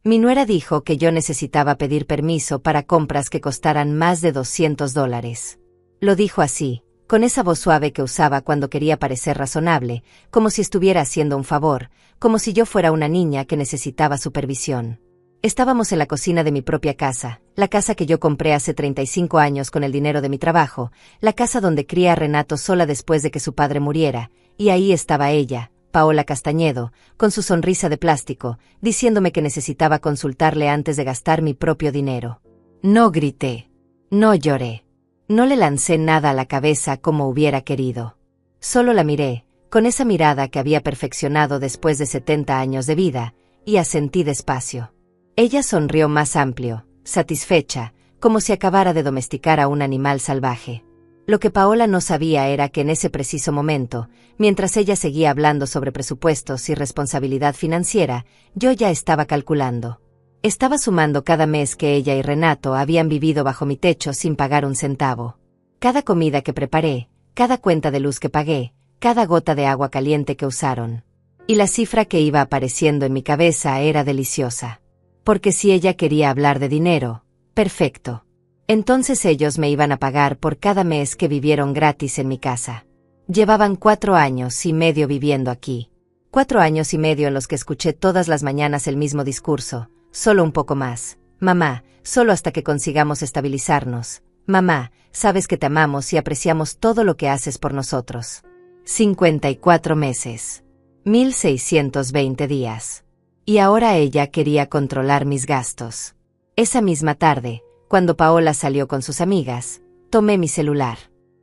Mi nuera dijo que yo necesitaba pedir permiso para compras que costaran más de $200. Lo dijo así, con esa voz suave que usaba cuando quería parecer razonable, como si estuviera haciendo un favor, como si yo fuera una niña que necesitaba supervisión. Estábamos en la cocina de mi propia casa, la casa que yo compré hace 35 años con el dinero de mi trabajo, la casa donde crié a Renato sola después de que su padre muriera, y ahí estaba ella, Paola Castañedo, con su sonrisa de plástico, diciéndome que necesitaba consultarle antes de gastar mi propio dinero. No grité. No lloré. No le lancé nada a la cabeza como hubiera querido. Solo la miré, con esa mirada que había perfeccionado después de 70 años de vida, y asentí despacio. Ella sonrió más amplio, satisfecha, como si acabara de domesticar a un animal salvaje. Lo que Paola no sabía era que en ese preciso momento, mientras ella seguía hablando sobre presupuestos y responsabilidad financiera, yo ya estaba calculando. Estaba sumando cada mes que ella y Renato habían vivido bajo mi techo sin pagar un centavo. Cada comida que preparé, cada cuenta de luz que pagué, cada gota de agua caliente que usaron. Y la cifra que iba apareciendo en mi cabeza era deliciosa. Porque si ella quería hablar de dinero, perfecto. Entonces ellos me iban a pagar por cada mes que vivieron gratis en mi casa. Llevaban 4 años y medio viviendo aquí. 4 años y medio en los que escuché todas las mañanas el mismo discurso, solo un poco más. Mamá, solo hasta que consigamos estabilizarnos. Mamá, sabes que te amamos y apreciamos todo lo que haces por nosotros. 54 meses. 1620 días. Y ahora ella quería controlar mis gastos. Esa misma tarde, cuando Paola salió con sus amigas, tomé mi celular.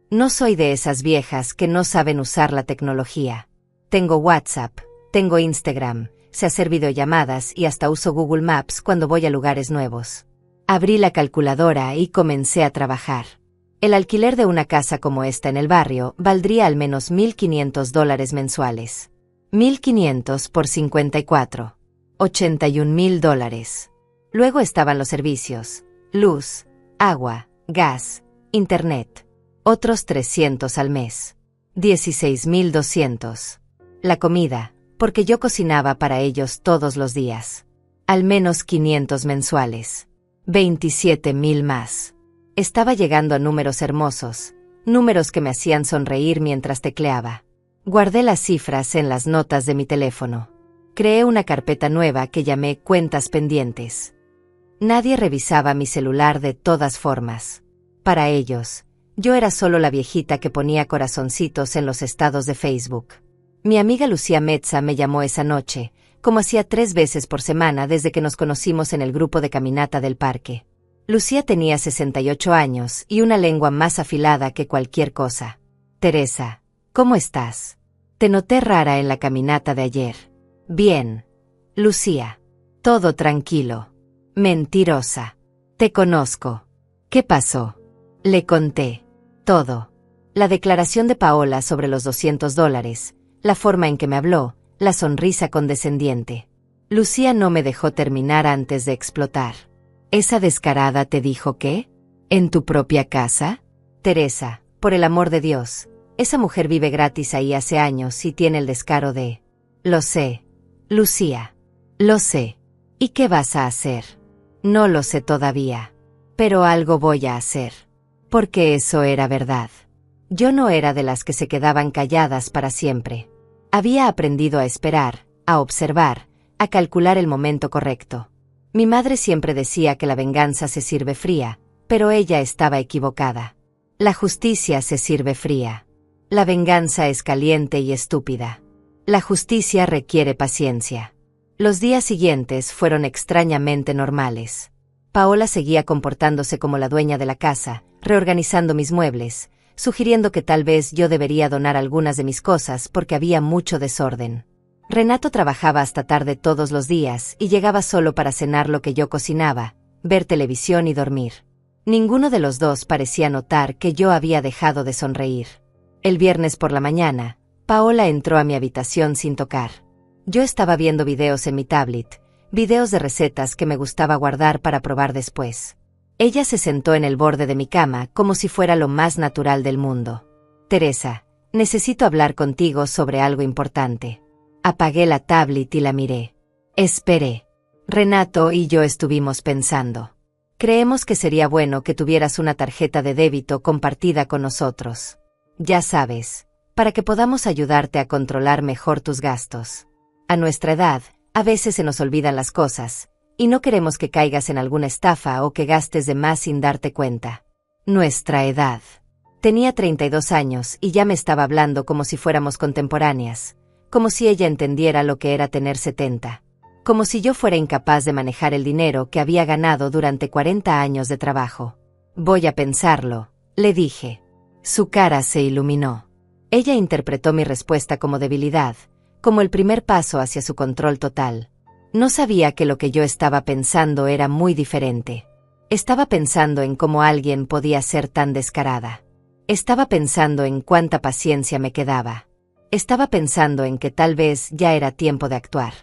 No soy de esas viejas que no saben usar la tecnología. Tengo WhatsApp, tengo Instagram, sé hacer videollamadas y hasta uso Google Maps cuando voy a lugares nuevos. Abrí la calculadora y comencé a trabajar. El alquiler de una casa como esta en el barrio valdría al menos $1,500 mensuales. 1,500 por 54. $81,000. Luego estaban los servicios. Luz, agua, gas, internet. Otros 300 al mes. 16,200. La comida, porque yo cocinaba para ellos todos los días. Al menos 500 mensuales. 27,000 más. Estaba llegando a números hermosos, números que me hacían sonreír mientras tecleaba. Guardé las cifras en las notas de mi teléfono. Creé una carpeta nueva que llamé Cuentas Pendientes. Nadie revisaba mi celular de todas formas. Para ellos, yo era solo la viejita que ponía corazoncitos en los estados de Facebook. Mi amiga Lucía Metza me llamó esa noche, como hacía 3 veces por semana desde que nos conocimos en el grupo de caminata del parque. Lucía tenía 68 años y una lengua más afilada que cualquier cosa. Teresa, ¿cómo estás? Te noté rara en la caminata de ayer. Bien. Lucía. Todo tranquilo. Mentirosa. Te conozco. ¿Qué pasó? Le conté. Todo. La declaración de Paola sobre los $200, la forma en que me habló, la sonrisa condescendiente. Lucía no me dejó terminar antes de explotar. ¿Esa descarada te dijo qué? ¿En tu propia casa? Teresa, por el amor de Dios, esa mujer vive gratis ahí hace años y tiene el descaro de... Lo sé. Lucía. Lo sé. ¿Y qué vas a hacer? No lo sé todavía. Pero algo voy a hacer. Porque eso era verdad. Yo no era de las que se quedaban calladas para siempre. Había aprendido a esperar, a observar, a calcular el momento correcto. Mi madre siempre decía que la venganza se sirve fría, pero ella estaba equivocada. La justicia se sirve fría. La venganza es caliente y estúpida. La justicia requiere paciencia. Los días siguientes fueron extrañamente normales. Paola seguía comportándose como la dueña de la casa, reorganizando mis muebles, sugiriendo que tal vez yo debería donar algunas de mis cosas porque había mucho desorden. Renato trabajaba hasta tarde todos los días y llegaba solo para cenar lo que yo cocinaba, ver televisión y dormir. Ninguno de los dos parecía notar que yo había dejado de sonreír. El viernes por la mañana, Paola entró a mi habitación sin tocar. Yo estaba viendo videos en mi tablet, videos de recetas que me gustaba guardar para probar después. Ella se sentó en el borde de mi cama como si fuera lo más natural del mundo. Teresa, necesito hablar contigo sobre algo importante. Apagué la tablet y la miré. Esperé. Renato y yo estuvimos pensando. Creemos que sería bueno que tuvieras una tarjeta de débito compartida con nosotros. Ya sabes, para que podamos ayudarte a controlar mejor tus gastos. A nuestra edad, a veces se nos olvidan las cosas, y no queremos que caigas en alguna estafa o que gastes de más sin darte cuenta. Nuestra edad. Tenía 32 años y ya me estaba hablando como si fuéramos contemporáneas, como si ella entendiera lo que era tener 70. Como si yo fuera incapaz de manejar el dinero que había ganado durante 40 años de trabajo. Voy a pensarlo, le dije. Su cara se iluminó. Ella interpretó mi respuesta como debilidad, como el primer paso hacia su control total. No sabía que lo que yo estaba pensando era muy diferente. Estaba pensando en cómo alguien podía ser tan descarada. Estaba pensando en cuánta paciencia me quedaba. Estaba pensando en que tal vez ya era tiempo de actuar.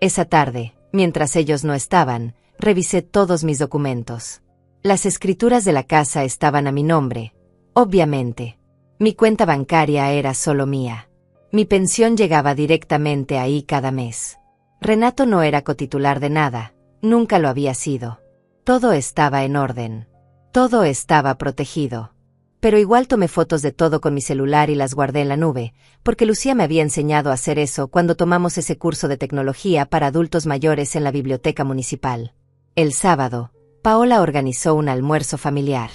Esa tarde, mientras ellos no estaban, revisé todos mis documentos. Las escrituras de la casa estaban a mi nombre, obviamente. Mi cuenta bancaria era solo mía. Mi pensión llegaba directamente ahí cada mes. Renato no era cotitular de nada, nunca lo había sido. Todo estaba en orden. Todo estaba protegido. Pero igual tomé fotos de todo con mi celular y las guardé en la nube, porque Lucía me había enseñado a hacer eso cuando tomamos ese curso de tecnología para adultos mayores en la biblioteca municipal. El sábado, Paola organizó un almuerzo familiar.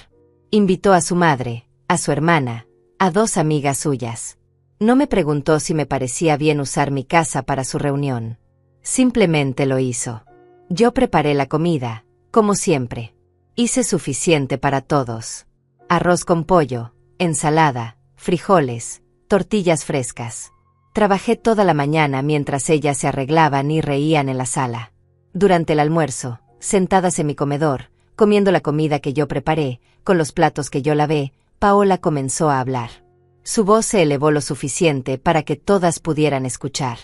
Invitó a su madre, a su hermana, a 2 amigas suyas. No me preguntó si me parecía bien usar mi casa para su reunión. Simplemente lo hizo. Yo preparé la comida, como siempre. Hice suficiente para todos. Arroz con pollo, ensalada, frijoles, tortillas frescas. Trabajé toda la mañana mientras ellas se arreglaban y reían en la sala. Durante el almuerzo, sentadas en mi comedor, comiendo la comida que yo preparé, con los platos que yo lavé, Paola comenzó a hablar. Su voz se elevó lo suficiente para que todas pudieran escuchar.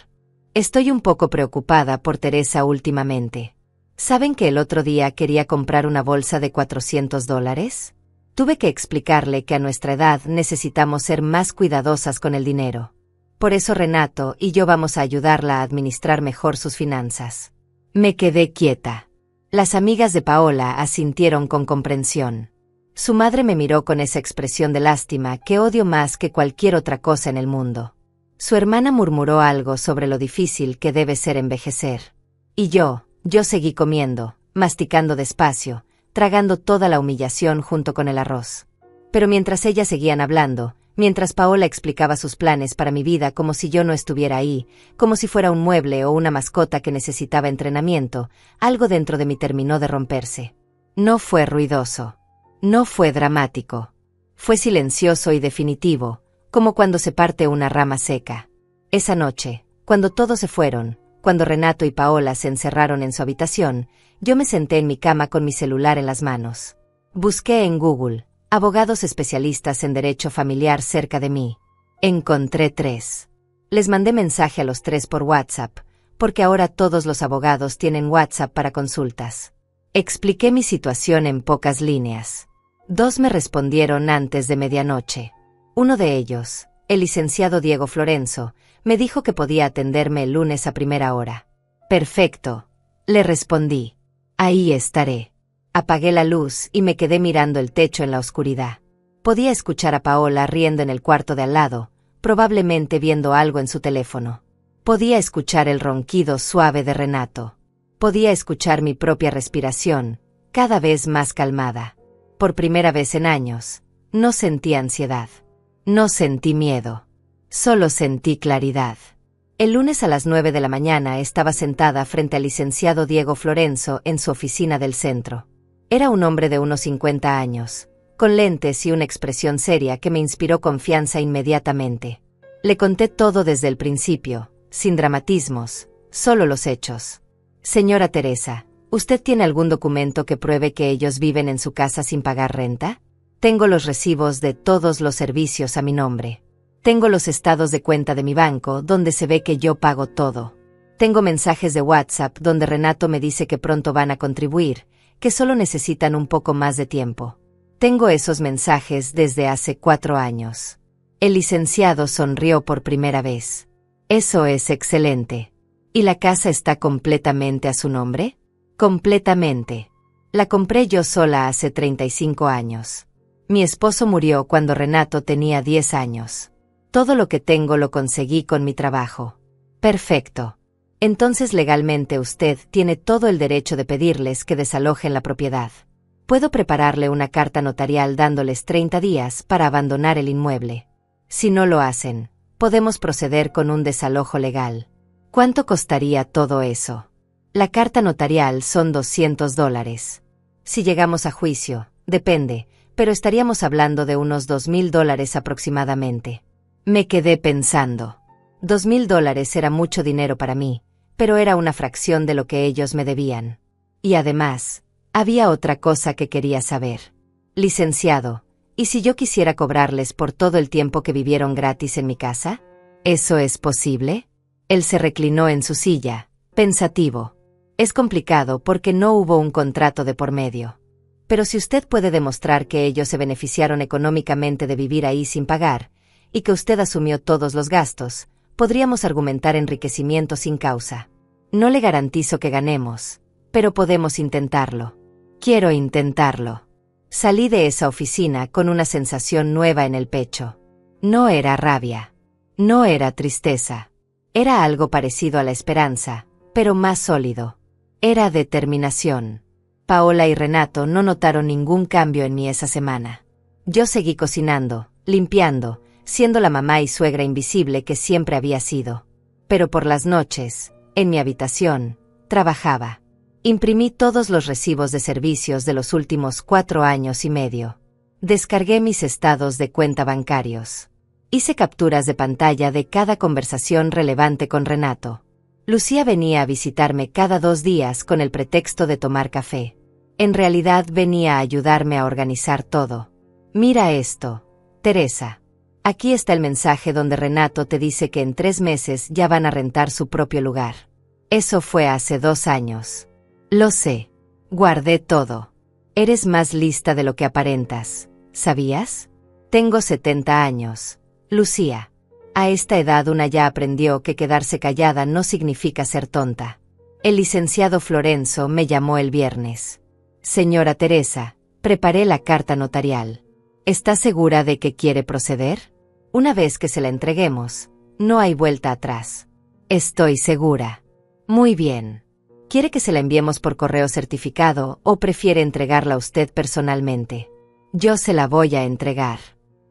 Estoy un poco preocupada por Teresa últimamente. ¿Saben que el otro día quería comprar una bolsa de $400? Tuve que explicarle que a nuestra edad necesitamos ser más cuidadosas con el dinero. Por eso Renato y yo vamos a ayudarla a administrar mejor sus finanzas. Me quedé quieta. Las amigas de Paola asintieron con comprensión. Su madre me miró con esa expresión de lástima que odio más que cualquier otra cosa en el mundo. Su hermana murmuró algo sobre lo difícil que debe ser envejecer. Y yo seguí comiendo, masticando despacio, tragando toda la humillación junto con el arroz. Pero mientras ellas seguían hablando, mientras Paola explicaba sus planes para mi vida como si yo no estuviera ahí, como si fuera un mueble o una mascota que necesitaba entrenamiento, algo dentro de mí terminó de romperse. No fue ruidoso. No fue dramático. Fue silencioso y definitivo, como cuando se parte una rama seca. Esa noche, cuando todos se fueron, cuando Renato y Paola se encerraron en su habitación, yo me senté en mi cama con mi celular en las manos. Busqué en Google, abogados especialistas en derecho familiar cerca de mí. Encontré 3. Les mandé mensaje a los 3 por WhatsApp, porque ahora todos los abogados tienen WhatsApp para consultas. Expliqué mi situación en pocas líneas. 2 me respondieron antes de medianoche. Uno de ellos, el licenciado Diego Florenzo, me dijo que podía atenderme el lunes a primera hora. Perfecto, le respondí. Ahí estaré. Apagué la luz y me quedé mirando el techo en la oscuridad. Podía escuchar a Paola riendo en el cuarto de al lado, probablemente viendo algo en su teléfono. Podía escuchar el ronquido suave de Renato. Podía escuchar mi propia respiración, cada vez más calmada. Por primera vez en años, no sentí ansiedad. No sentí miedo. Solo sentí claridad. El lunes a las 9 de la mañana estaba sentada frente al licenciado Diego Florenzo en su oficina del centro. Era un hombre de unos 50 años, con lentes y una expresión seria que me inspiró confianza inmediatamente. Le conté todo desde el principio, sin dramatismos, solo los hechos. Señora Teresa, ¿usted tiene algún documento que pruebe que ellos viven en su casa sin pagar renta? Tengo los recibos de todos los servicios a mi nombre. Tengo los estados de cuenta de mi banco donde se ve que yo pago todo. Tengo mensajes de WhatsApp donde Renato me dice que pronto van a contribuir, que solo necesitan un poco más de tiempo. Tengo esos mensajes desde hace 4 años. El licenciado sonrió por primera vez. Eso es excelente. ¿Y la casa está completamente a su nombre? Completamente. La compré yo sola hace 35 años. Mi esposo murió cuando Renato tenía 10 años. Todo lo que tengo lo conseguí con mi trabajo. Perfecto. Entonces legalmente usted tiene todo el derecho de pedirles que desalojen la propiedad. Puedo prepararle una carta notarial dándoles 30 días para abandonar el inmueble. Si no lo hacen, podemos proceder con un desalojo legal. ¿Cuánto costaría todo eso? La carta notarial son $200. Si llegamos a juicio, depende, pero estaríamos hablando de unos $2,000 aproximadamente. Me quedé pensando. $2,000 era mucho dinero para mí, pero era una fracción de lo que ellos me debían. Y además, había otra cosa que quería saber. Licenciado, ¿y si yo quisiera cobrarles por todo el tiempo que vivieron gratis en mi casa? ¿Eso es posible? Él se reclinó en su silla, pensativo. Es complicado porque no hubo un contrato de por medio. Pero si usted puede demostrar que ellos se beneficiaron económicamente de vivir ahí sin pagar, y que usted asumió todos los gastos, podríamos argumentar enriquecimiento sin causa. No le garantizo que ganemos, pero podemos intentarlo. Quiero intentarlo. Salí de esa oficina con una sensación nueva en el pecho. No era rabia. No era tristeza. Era algo parecido a la esperanza, pero más sólido. Era determinación. Paola y Renato no notaron ningún cambio en mí esa semana. Yo seguí cocinando, limpiando, siendo la mamá y suegra invisible que siempre había sido. Pero por las noches, en mi habitación, trabajaba. Imprimí todos los recibos de servicios de los últimos 4 años y medio. Descargué mis estados de cuenta bancarios. Hice capturas de pantalla de cada conversación relevante con Renato. Lucía venía a visitarme cada 2 días con el pretexto de tomar café. En realidad venía a ayudarme a organizar todo. Mira esto, Teresa. Aquí está el mensaje donde Renato te dice que en 3 meses ya van a rentar su propio lugar. Eso fue hace 2 años. Lo sé. Guardé todo. Eres más lista de lo que aparentas, ¿sabías? Tengo 70 años. Lucía. A esta edad una ya aprendió que quedarse callada no significa ser tonta. El licenciado Florenzo me llamó el viernes. Señora Teresa, preparé la carta notarial. ¿Está segura de que quiere proceder? Una vez que se la entreguemos, no hay vuelta atrás. Estoy segura. Muy bien. ¿Quiere que se la enviemos por correo certificado o prefiere entregarla usted personalmente? Yo se la voy a entregar.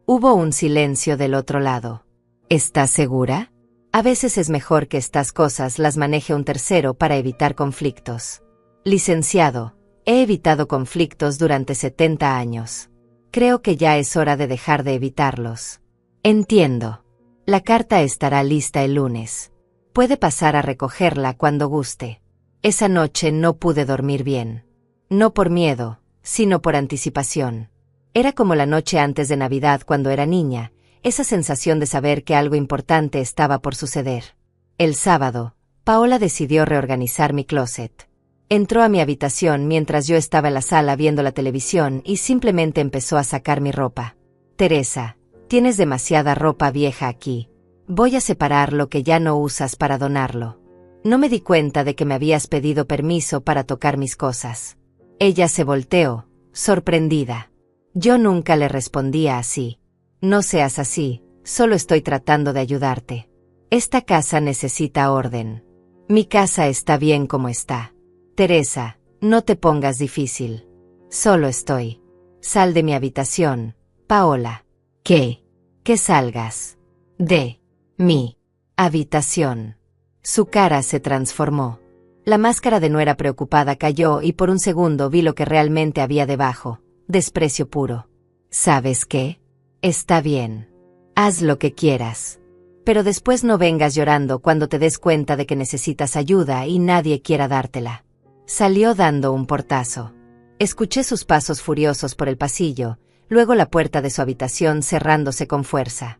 Hubo un silencio del otro lado. ¿Estás segura? A veces es mejor que estas cosas las maneje un tercero para evitar conflictos. Licenciado, he evitado conflictos durante 70 años. Creo que ya es hora de dejar de evitarlos. Entiendo. La carta estará lista el lunes. Puede pasar a recogerla cuando guste. Esa noche no pude dormir bien. No por miedo, sino por anticipación. Era como la noche antes de Navidad cuando era niña, esa sensación de saber que algo importante estaba por suceder. El sábado, Paola decidió reorganizar mi closet. Entró a mi habitación mientras yo estaba en la sala viendo la televisión y simplemente empezó a sacar mi ropa. Teresa, tienes demasiada ropa vieja aquí. Voy a separar lo que ya no usas para donarlo. No me di cuenta de que me habías pedido permiso para tocar mis cosas. Ella se volteó, sorprendida. Yo nunca le respondía así. No seas así, solo estoy tratando de ayudarte. Esta casa necesita orden. Mi casa está bien como está. Teresa, no te pongas difícil. Solo estoy. Sal de mi habitación, Paola. ¿Qué? Que salgas. De mi habitación. Su cara se transformó. La máscara de nuera preocupada cayó y por un segundo vi lo que realmente había debajo. Desprecio puro. ¿Sabes qué? Está bien. Haz lo que quieras. Pero después no vengas llorando cuando te des cuenta de que necesitas ayuda y nadie quiera dártela. Salió dando un portazo. Escuché sus pasos furiosos por el pasillo, luego la puerta de su habitación cerrándose con fuerza.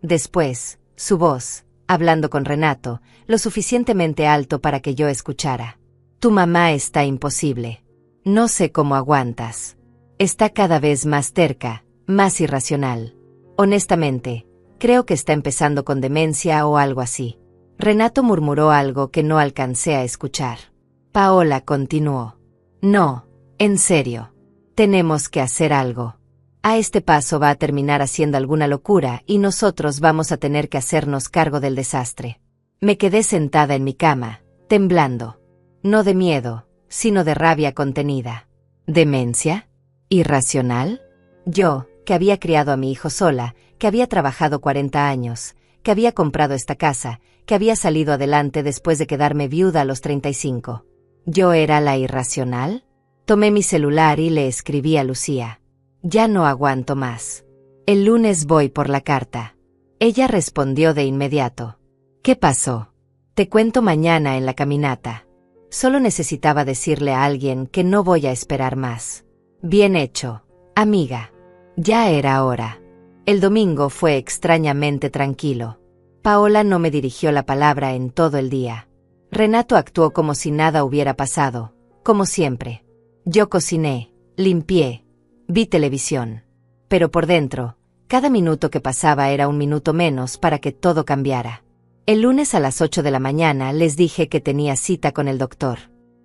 Después, su voz, hablando con Renato, lo suficientemente alto para que yo escuchara. Tu mamá está imposible. No sé cómo aguantas. Está cada vez más terca, más irracional. Honestamente, creo que está empezando con demencia o algo así. Renato murmuró algo que no alcancé a escuchar. Paola continuó. No, en serio. Tenemos que hacer algo. A este paso va a terminar haciendo alguna locura y nosotros vamos a tener que hacernos cargo del desastre. Me quedé sentada en mi cama, temblando. No de miedo, sino de rabia contenida. ¿Demencia? ¿Irracional? Yo, que había criado a mi hijo sola, que había trabajado 40 años, que había comprado esta casa, que había salido adelante después de quedarme viuda a los 35. ¿Yo era la irracional? Tomé mi celular y le escribí a Lucía. Ya no aguanto más. El lunes voy por la carta. Ella respondió de inmediato. ¿Qué pasó? Te cuento mañana en la caminata. Solo necesitaba decirle a alguien que no voy a esperar más. Bien hecho, amiga. Ya era hora. El domingo fue extrañamente tranquilo. Paola no me dirigió la palabra en todo el día. Renato actuó como si nada hubiera pasado, como siempre. Yo cociné, limpié, vi televisión. Pero por dentro, cada minuto que pasaba era un minuto menos para que todo cambiara. El lunes a las 8 de la mañana les dije que tenía cita con el doctor.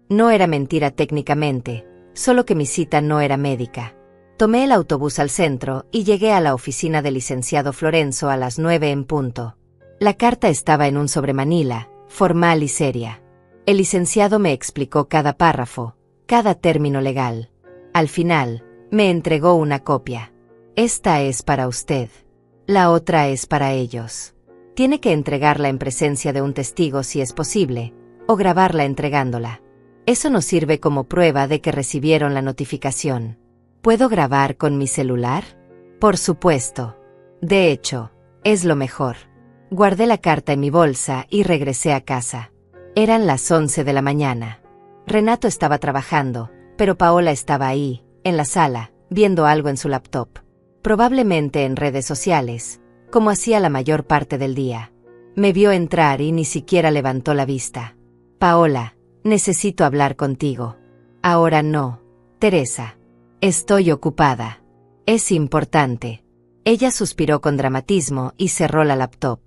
No era mentira técnicamente, solo que mi cita no era médica. Tomé el autobús al centro y llegué a la oficina del licenciado Florenzo a las 9 en punto. La carta estaba en un sobremanila, formal y seria. El licenciado me explicó cada párrafo, cada término legal. Al final, me entregó una copia. Esta es para usted. La otra es para ellos. Tiene que entregarla en presencia de un testigo si es posible, o grabarla entregándola. Eso nos sirve como prueba de que recibieron la notificación. ¿Puedo grabar con mi celular? Por supuesto. De hecho, es lo mejor. Guardé la carta en mi bolsa y regresé a casa. Eran las 11 de la mañana. Renato estaba trabajando, pero Paola estaba ahí, en la sala, viendo algo en su laptop. Probablemente en redes sociales, como hacía la mayor parte del día. Me vio entrar y ni siquiera levantó la vista. Paola, necesito hablar contigo. Ahora no, Teresa. Estoy ocupada. Es importante. Ella suspiró con dramatismo y cerró la laptop.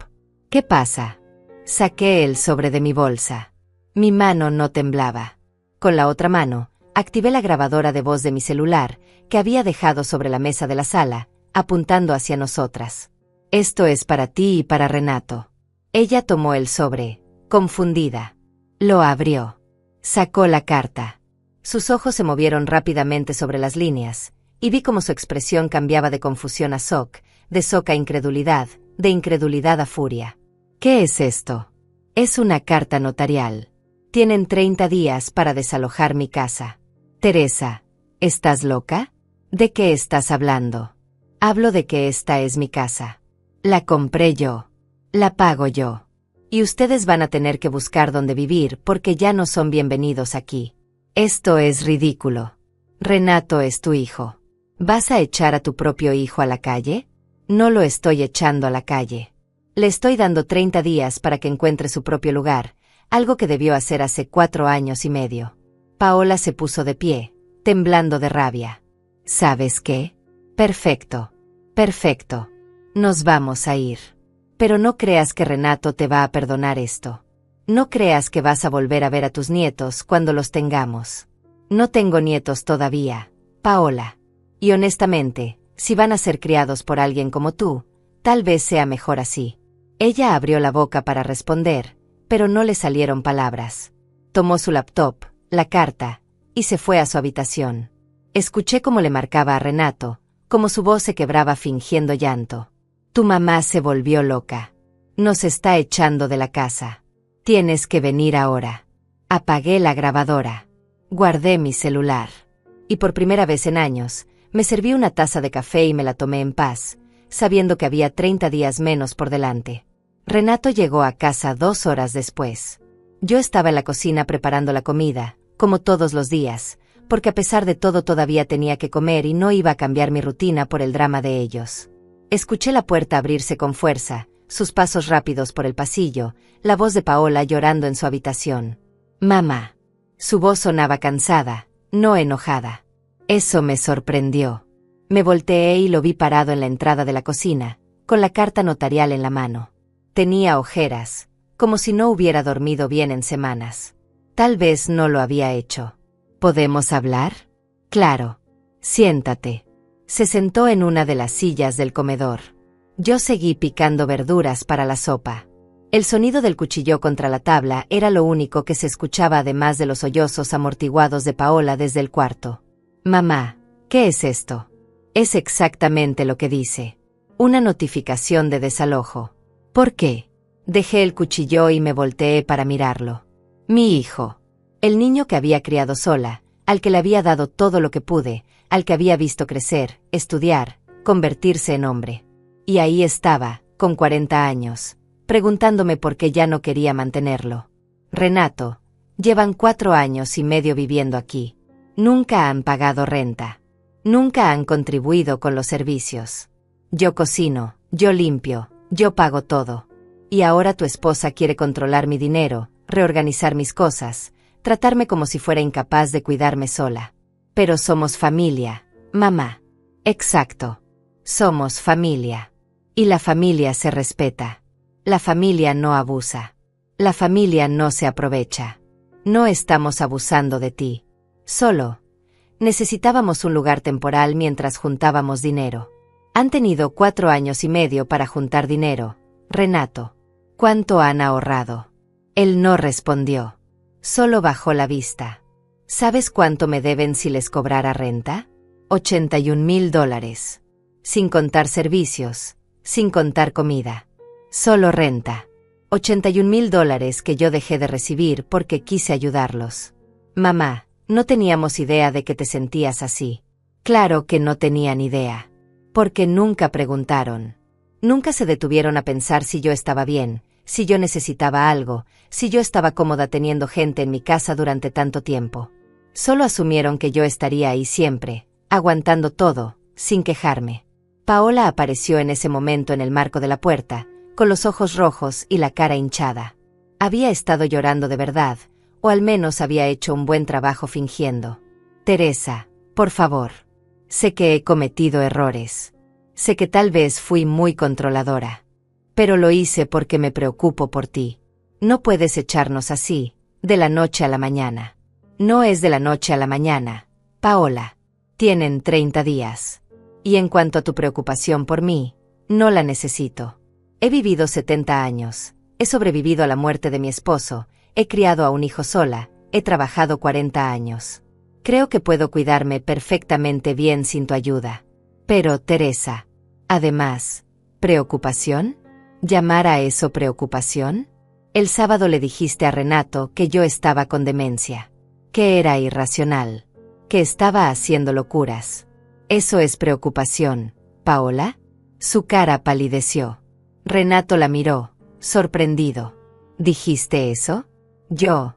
¿Qué pasa? Saqué el sobre de mi bolsa. Mi mano no temblaba. Con la otra mano, activé la grabadora de voz de mi celular, que había dejado sobre la mesa de la sala, apuntando hacia nosotras. Esto es para ti y para Renato. Ella tomó el sobre, confundida. Lo abrió. Sacó la carta. Sus ojos se movieron rápidamente sobre las líneas, y vi cómo su expresión cambiaba de confusión a shock, de shock a incredulidad, de incredulidad a furia. ¿Qué es esto? Es una carta notarial. Tienen 30 días para desalojar mi casa. Teresa, ¿estás loca? ¿De qué estás hablando? Hablo de que esta es mi casa. La compré yo. La pago yo. Y ustedes van a tener que buscar dónde vivir porque ya no son bienvenidos aquí. Esto es ridículo. Renato es tu hijo. ¿Vas a echar a tu propio hijo a la calle? No lo estoy echando a la calle. Le estoy dando 30 días para que encuentre su propio lugar, algo que debió hacer hace 4 años y medio. Paola se puso de pie, temblando de rabia. ¿Sabes qué? Perfecto. Perfecto. Nos vamos a ir. Pero no creas que Renato te va a perdonar esto. No creas que vas a volver a ver a tus nietos cuando los tengamos. No tengo nietos todavía, Paola. Y honestamente, si van a ser criados por alguien como tú, tal vez sea mejor así. Ella abrió la boca para responder, pero no le salieron palabras. Tomó su laptop, la carta, y se fue a su habitación. Escuché cómo le marcaba a Renato, cómo su voz se quebraba fingiendo llanto. Tu mamá se volvió loca. Nos está echando de la casa. Tienes que venir ahora. Apagué la grabadora. Guardé mi celular. Y por primera vez en años, me serví una taza de café y me la tomé en paz, sabiendo que había 30 días menos por delante. Renato llegó a casa 2 horas después. Yo estaba en la cocina preparando la comida, como todos los días, porque a pesar de todo todavía tenía que comer y no iba a cambiar mi rutina por el drama de ellos. Escuché la puerta abrirse con fuerza, sus pasos rápidos por el pasillo, la voz de Paola llorando en su habitación. Mamá. Su voz sonaba cansada, no enojada. Eso me sorprendió. Me volteé y lo vi parado en la entrada de la cocina, con la carta notarial en la mano. Tenía ojeras, como si no hubiera dormido bien en semanas. Tal vez no lo había hecho. ¿Podemos hablar? Claro. Siéntate. Se sentó en una de las sillas del comedor. Yo seguí picando verduras para la sopa. El sonido del cuchillo contra la tabla era lo único que se escuchaba además de los sollozos amortiguados de Paola desde el cuarto. Mamá, ¿qué es esto? Es exactamente lo que dice. Una notificación de desalojo. ¿Por qué? Dejé el cuchillo y me volteé para mirarlo. Mi hijo. El niño que había criado sola, al que le había dado todo lo que pude, al que había visto crecer, estudiar, convertirse en hombre. Y ahí estaba, con 40 años, preguntándome por qué ya no quería mantenerlo. Renato, llevan 4 años y medio viviendo aquí. Nunca han pagado renta. Nunca han contribuido con los servicios. Yo cocino, yo limpio, yo pago todo. Y ahora tu esposa quiere controlar mi dinero, reorganizar mis cosas, tratarme como si fuera incapaz de cuidarme sola. Pero somos familia, mamá. Exacto. Somos familia. Y la familia se respeta. La familia no abusa. La familia no se aprovecha. No estamos abusando de ti. Solo necesitábamos un lugar temporal mientras juntábamos dinero. Han tenido 4 años y medio para juntar dinero. Renato. ¿Cuánto han ahorrado? Él no respondió. Solo bajó la vista. ¿Sabes cuánto me deben si les cobrara renta? $81,000. Sin contar servicios, sin contar comida. Solo renta. $81,000 que yo dejé de recibir porque quise ayudarlos. Mamá, no teníamos idea de que te sentías así. Claro que no tenían idea. Porque nunca preguntaron. Nunca se detuvieron a pensar si yo estaba bien, si yo necesitaba algo, si yo estaba cómoda teniendo gente en mi casa durante tanto tiempo. Solo asumieron que yo estaría ahí siempre, aguantando todo, sin quejarme. Paola apareció en ese momento en el marco de la puerta, con los ojos rojos y la cara hinchada. Había estado llorando de verdad, o al menos había hecho un buen trabajo fingiendo. Teresa, por favor. Sé que he cometido errores. Sé que tal vez fui muy controladora. Pero lo hice porque me preocupo por ti. No puedes echarnos así, de la noche a la mañana. No es de la noche a la mañana, Paola. Tienen 30 días. Y en cuanto a tu preocupación por mí, no la necesito. He vivido 70 años, he sobrevivido a la muerte de mi esposo, he criado a un hijo sola, he trabajado 40 años. Creo que puedo cuidarme perfectamente bien sin tu ayuda. Pero, Teresa, además, ¿preocupación? ¿Llamar a eso preocupación? El sábado le dijiste a Renato que yo estaba con demencia, que era irracional, que estaba haciendo locuras. ¿Eso es preocupación, Paola? Su cara palideció. Renato la miró, sorprendido. ¿Dijiste eso? Yo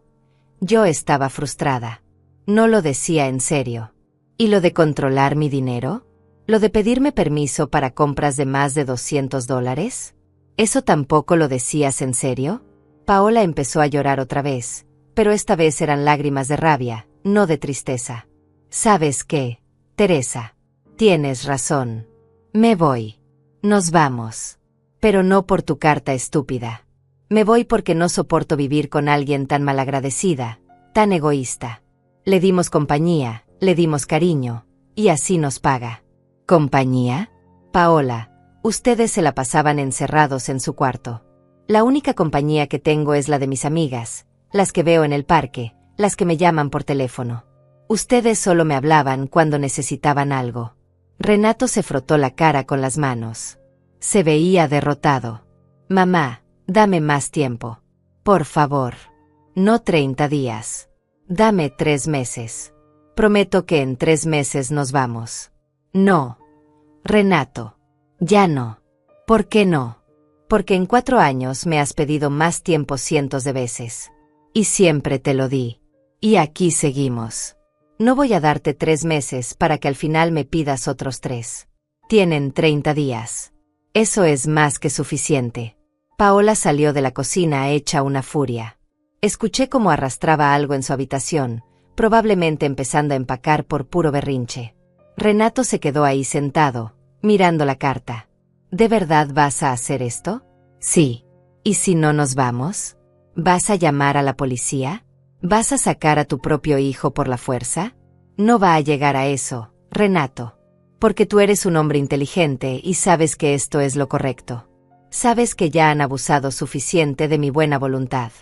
estaba frustrada. No lo decía en serio. ¿Y lo de controlar mi dinero? ¿Lo de pedirme permiso para compras de más de $200? ¿Eso tampoco lo decías en serio? Paola empezó a llorar otra vez, pero esta vez eran lágrimas de rabia, no de tristeza. ¿Sabes qué, Teresa? Tienes razón. Me voy. Nos vamos. Pero no por tu carta estúpida. Me voy porque no soporto vivir con alguien tan malagradecida, tan egoísta. Le dimos compañía, le dimos cariño, y así nos paga. ¿Compañía? Paola, ustedes se la pasaban encerrados en su cuarto. La única compañía que tengo es la de mis amigas, las que veo en el parque, las que me llaman por teléfono. Ustedes solo me hablaban cuando necesitaban algo. Renato se frotó la cara con las manos. Se veía derrotado. Mamá, dame más tiempo. Por favor. No 30 días. Dame 3 meses. Prometo que en 3 meses nos vamos. No. Renato. Ya no. ¿Por qué no? Porque en 4 años me has pedido más tiempo cientos de veces. Y siempre te lo di. Y aquí seguimos. No voy a darte 3 meses para que al final me pidas otros 3. Tienen 30 días. Eso es más que suficiente. Paola salió de la cocina hecha una furia. Escuché cómo arrastraba algo en su habitación, probablemente empezando a empacar por puro berrinche. Renato se quedó ahí sentado, mirando la carta. ¿De verdad vas a hacer esto? Sí. ¿Y si no nos vamos? ¿Vas a llamar a la policía? ¿Vas a sacar a tu propio hijo por la fuerza? No va a llegar a eso, Renato. Porque tú eres un hombre inteligente y sabes que esto es lo correcto. Sabes que ya han abusado suficiente de mi buena voluntad.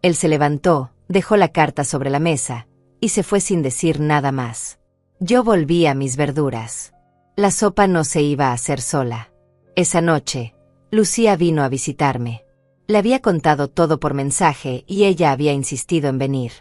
Él se levantó, dejó la carta sobre la mesa, y se fue sin decir nada más. Yo volví a mis verduras. La sopa no se iba a hacer sola. Esa noche, Lucía vino a visitarme. Le había contado todo por mensaje y ella había insistido en venir.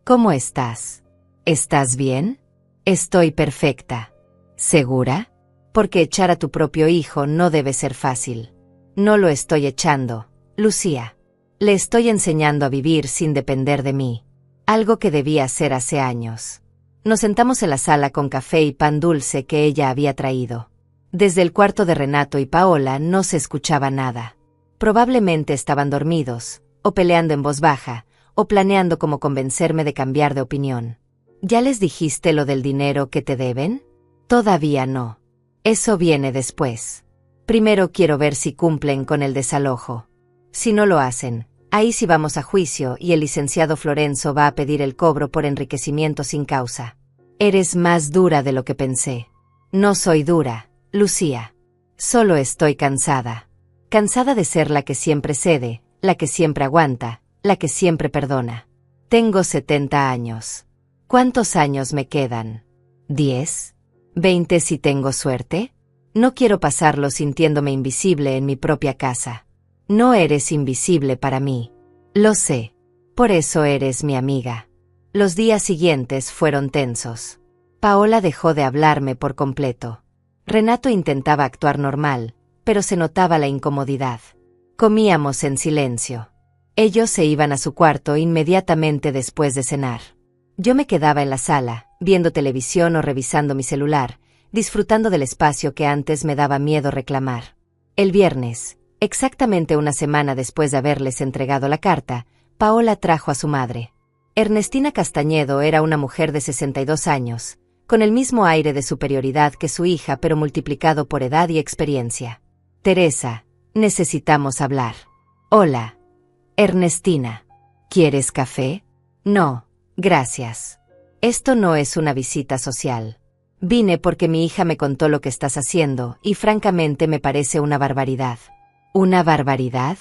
¿Cómo estás? ¿Estás bien? Estoy perfecta. ¿Segura? Porque echar a tu propio hijo no debe ser fácil. No lo estoy echando, Lucía. Le estoy enseñando a vivir sin depender de mí. Algo que debía hacer hace años. Nos sentamos en la sala con café y pan dulce que ella había traído. Desde el cuarto de Renato y Paola no se escuchaba nada. Probablemente estaban dormidos, o peleando en voz baja, o planeando cómo convencerme de cambiar de opinión. ¿Ya les dijiste lo del dinero que te deben? Todavía no. Eso viene después. Primero quiero ver si cumplen con el desalojo. Si no lo hacen, ahí sí vamos a juicio y el licenciado Florenzo va a pedir el cobro por enriquecimiento sin causa. Eres más dura de lo que pensé. No soy dura, Lucía. Solo estoy cansada. Cansada de ser la que siempre cede, la que siempre aguanta, la que siempre perdona. Tengo 70 años. ¿Cuántos años me quedan? ¿10? ¿20 si tengo suerte? No quiero pasarlo sintiéndome invisible en mi propia casa. No eres invisible para mí. Lo sé. Por eso eres mi amiga. Los días siguientes fueron tensos. Paola dejó de hablarme por completo. Renato intentaba actuar normal, pero se notaba la incomodidad. Comíamos en silencio. Ellos se iban a su cuarto inmediatamente después de cenar. Yo me quedaba en la sala, viendo televisión o revisando mi celular, disfrutando del espacio que antes me daba miedo reclamar. El viernes, exactamente una semana después de haberles entregado la carta, Paola trajo a su madre. Ernestina Castañedo era una mujer de 62 años, con el mismo aire de superioridad que su hija pero multiplicado por edad y experiencia. Teresa, necesitamos hablar. Hola. Ernestina. ¿Quieres café? No, gracias. Esto no es una visita social. Vine porque mi hija me contó lo que estás haciendo y francamente me parece una barbaridad. ¿Una barbaridad?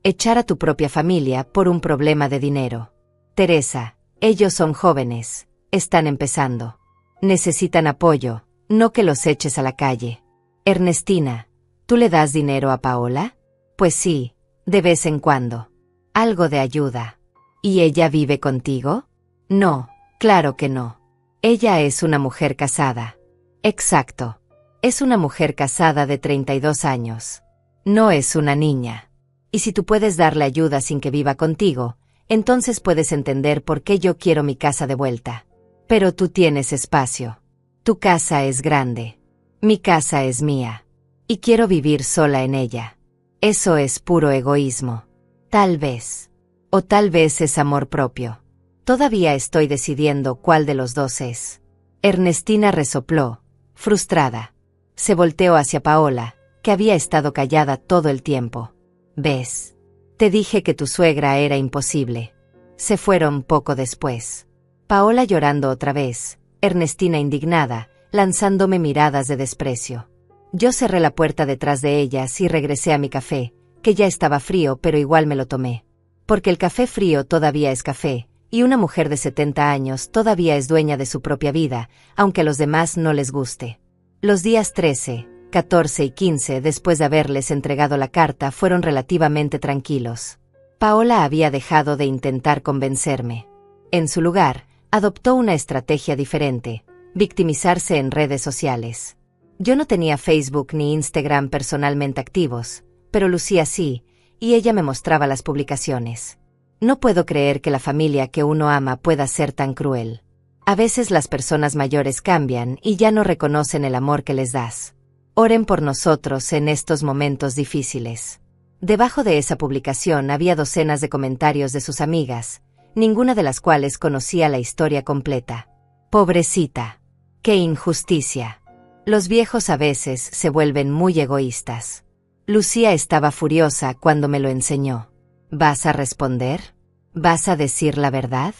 Echar a tu propia familia por un problema de dinero. Teresa, ellos son jóvenes, están empezando. Necesitan apoyo, no que los eches a la calle. Ernestina, ¿tú le das dinero a Paola? Pues sí, de vez en cuando. Algo de ayuda. ¿Y ella vive contigo? No, claro que no. Ella es una mujer casada. Exacto. Es una mujer casada de 32 años. No es una niña. Y si tú puedes darle ayuda sin que viva contigo, entonces puedes entender por qué yo quiero mi casa de vuelta. Pero tú tienes espacio. Tu casa es grande. Mi casa es mía. Y quiero vivir sola en ella. Eso es puro egoísmo. Tal vez. O tal vez es amor propio. Todavía estoy decidiendo cuál de los dos es. Ernestina resopló, frustrada. Se volteó hacia Paola, que había estado callada todo el tiempo. ¿Ves? Te dije que tu suegra era imposible. Se fueron poco después. Paola llorando otra vez, Ernestina indignada, lanzándome miradas de desprecio. Yo cerré la puerta detrás de ellas y regresé a mi café, que ya estaba frío pero igual me lo tomé. Porque el café frío todavía es café, y una mujer de 70 años todavía es dueña de su propia vida, aunque a los demás no les guste. Los días 13, 14 y 15 después de haberles entregado la carta fueron relativamente tranquilos. Paola había dejado de intentar convencerme. En su lugar, adoptó una estrategia diferente, victimizarse en redes sociales. Yo no tenía Facebook ni Instagram personalmente activos, pero Lucía sí, y ella me mostraba las publicaciones. No puedo creer que la familia que uno ama pueda ser tan cruel. A veces las personas mayores cambian y ya no reconocen el amor que les das. Oren por nosotros en estos momentos difíciles. Debajo de esa publicación había docenas de comentarios de sus amigas, ninguna de las cuales conocía la historia completa. Pobrecita. ¡Qué injusticia! Los viejos a veces se vuelven muy egoístas. Lucía estaba furiosa cuando me lo enseñó. ¿Vas a responder? ¿Vas a decir la verdad?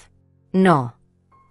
No.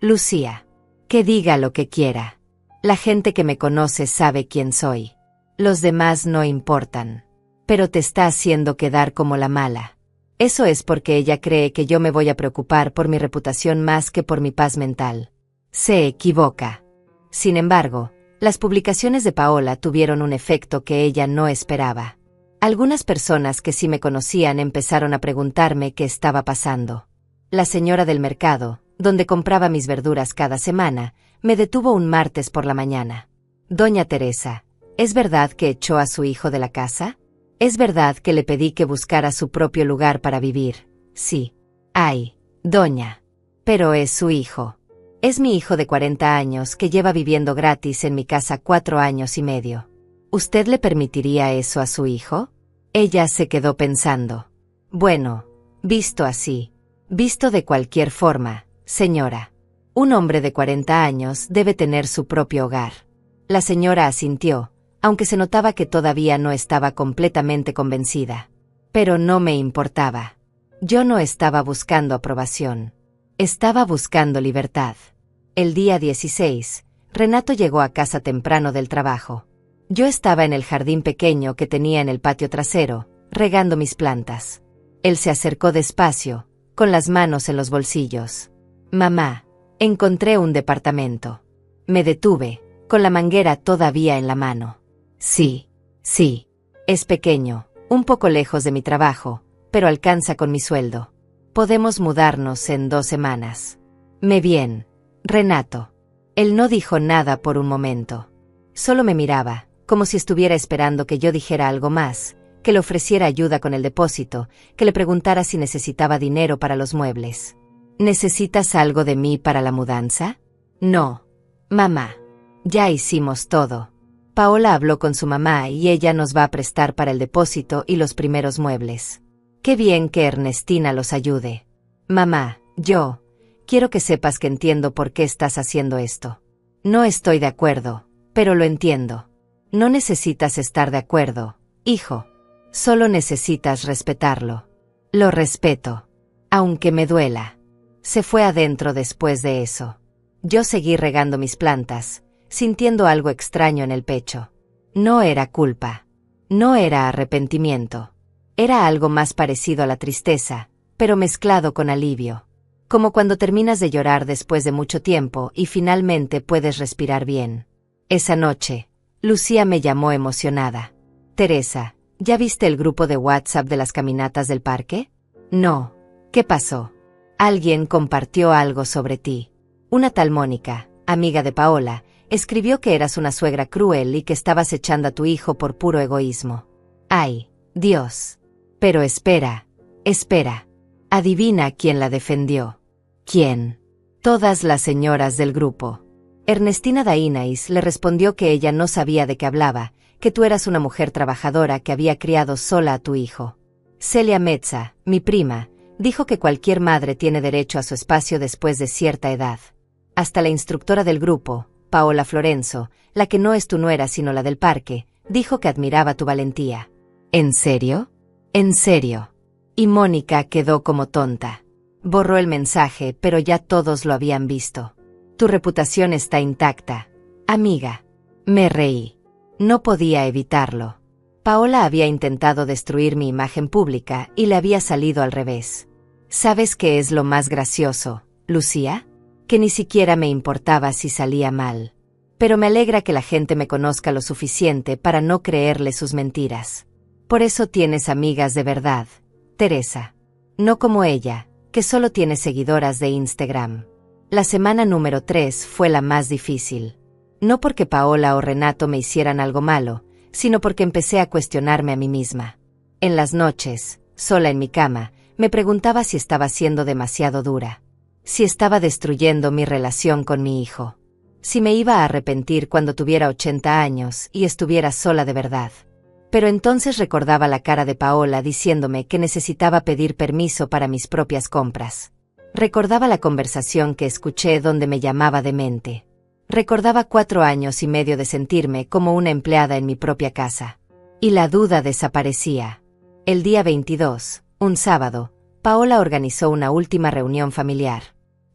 Lucía. Que diga lo que quiera. La gente que me conoce sabe quién soy. Los demás no importan. Pero te está haciendo quedar como la mala. Eso es porque ella cree que yo me voy a preocupar por mi reputación más que por mi paz mental. Se equivoca. Sin embargo, las publicaciones de Paola tuvieron un efecto que ella no esperaba. Algunas personas que sí me conocían empezaron a preguntarme qué estaba pasando. La señora del mercado, donde compraba mis verduras cada semana, me detuvo un martes por la mañana. Doña Teresa, ¿es verdad que echó a su hijo de la casa? ¿Es verdad que le pedí que buscara su propio lugar para vivir? Sí. Ay, doña. Pero es su hijo. Es mi hijo de 40 años que lleva viviendo gratis en mi casa 4 años y medio. ¿Usted le permitiría eso a su hijo? Ella se quedó pensando. Bueno, visto así, visto de cualquier forma, señora. Un hombre de 40 años debe tener su propio hogar. La señora asintió, aunque se notaba que todavía no estaba completamente convencida. Pero no me importaba. Yo no estaba buscando aprobación. Estaba buscando libertad. El día 16, Renato llegó a casa temprano del trabajo. Yo estaba en el jardín pequeño que tenía en el patio trasero, regando mis plantas. Él se acercó despacio, con las manos en los bolsillos. Mamá, encontré un departamento. Me detuve, con la manguera todavía en la mano. Sí. Es pequeño, un poco lejos de mi trabajo, pero alcanza con mi sueldo. Podemos mudarnos en 2 semanas. Me bien, Renato. Él no dijo nada por un momento. Solo me miraba, como si estuviera esperando que yo dijera algo más, que le ofreciera ayuda con el depósito, que le preguntara si necesitaba dinero para los muebles. ¿Necesitas algo de mí para la mudanza? No. Mamá. Ya hicimos todo. Paola habló con su mamá y ella nos va a prestar para el depósito y los primeros muebles. Qué bien que Ernestina los ayude. Mamá, yo quiero que sepas que entiendo por qué estás haciendo esto. No estoy de acuerdo, pero lo entiendo. No necesitas estar de acuerdo, hijo. Solo necesitas respetarlo. Lo respeto. Aunque me duela. Se fue adentro después de eso. Yo seguí regando mis plantas, sintiendo algo extraño en el pecho. No era culpa. No era arrepentimiento. Era algo más parecido a la tristeza, pero mezclado con alivio. Como cuando terminas de llorar después de mucho tiempo y finalmente puedes respirar bien. Esa noche, Lucía me llamó emocionada. Teresa, ¿ya viste el grupo de WhatsApp de las caminatas del parque? No. ¿Qué pasó? Alguien compartió algo sobre ti. Una tal Mónica, amiga de Paola, escribió que eras una suegra cruel y que estabas echando a tu hijo por puro egoísmo. ¡Ay, Dios! Pero espera. Adivina quién la defendió. ¿Quién? Todas las señoras del grupo. Ernestina Dainais le respondió que ella no sabía de qué hablaba, que tú eras una mujer trabajadora que había criado sola a tu hijo. Celia Mezza, mi prima, dijo que cualquier madre tiene derecho a su espacio después de cierta edad. Hasta la instructora del grupo, Paola Florenzo, la que no es tu nuera sino la del parque, dijo que admiraba tu valentía. ¿En serio? En serio. Y Mónica quedó como tonta. Borró el mensaje, pero ya todos lo habían visto. Tu reputación está intacta, amiga. Me reí. No podía evitarlo. Paola había intentado destruir mi imagen pública y le había salido al revés. ¿Sabes qué es lo más gracioso, Lucía? Que ni siquiera me importaba si salía mal. Pero me alegra que la gente me conozca lo suficiente para no creerle sus mentiras. Por eso tienes amigas de verdad, Teresa. No como ella, que solo tiene seguidoras de Instagram. La semana número 3 fue la más difícil. No porque Paola o Renato me hicieran algo malo, sino porque empecé a cuestionarme a mí misma. En las noches, sola en mi cama, me preguntaba si estaba siendo demasiado dura. Si estaba destruyendo mi relación con mi hijo. Si me iba a arrepentir cuando tuviera 80 años y estuviera sola de verdad. Pero entonces recordaba la cara de Paola diciéndome que necesitaba pedir permiso para mis propias compras. Recordaba la conversación que escuché donde me llamaba demente. Recordaba 4 años y medio de sentirme como una empleada en mi propia casa. Y la duda desaparecía. El día 22, un sábado, Paola organizó una última reunión familiar.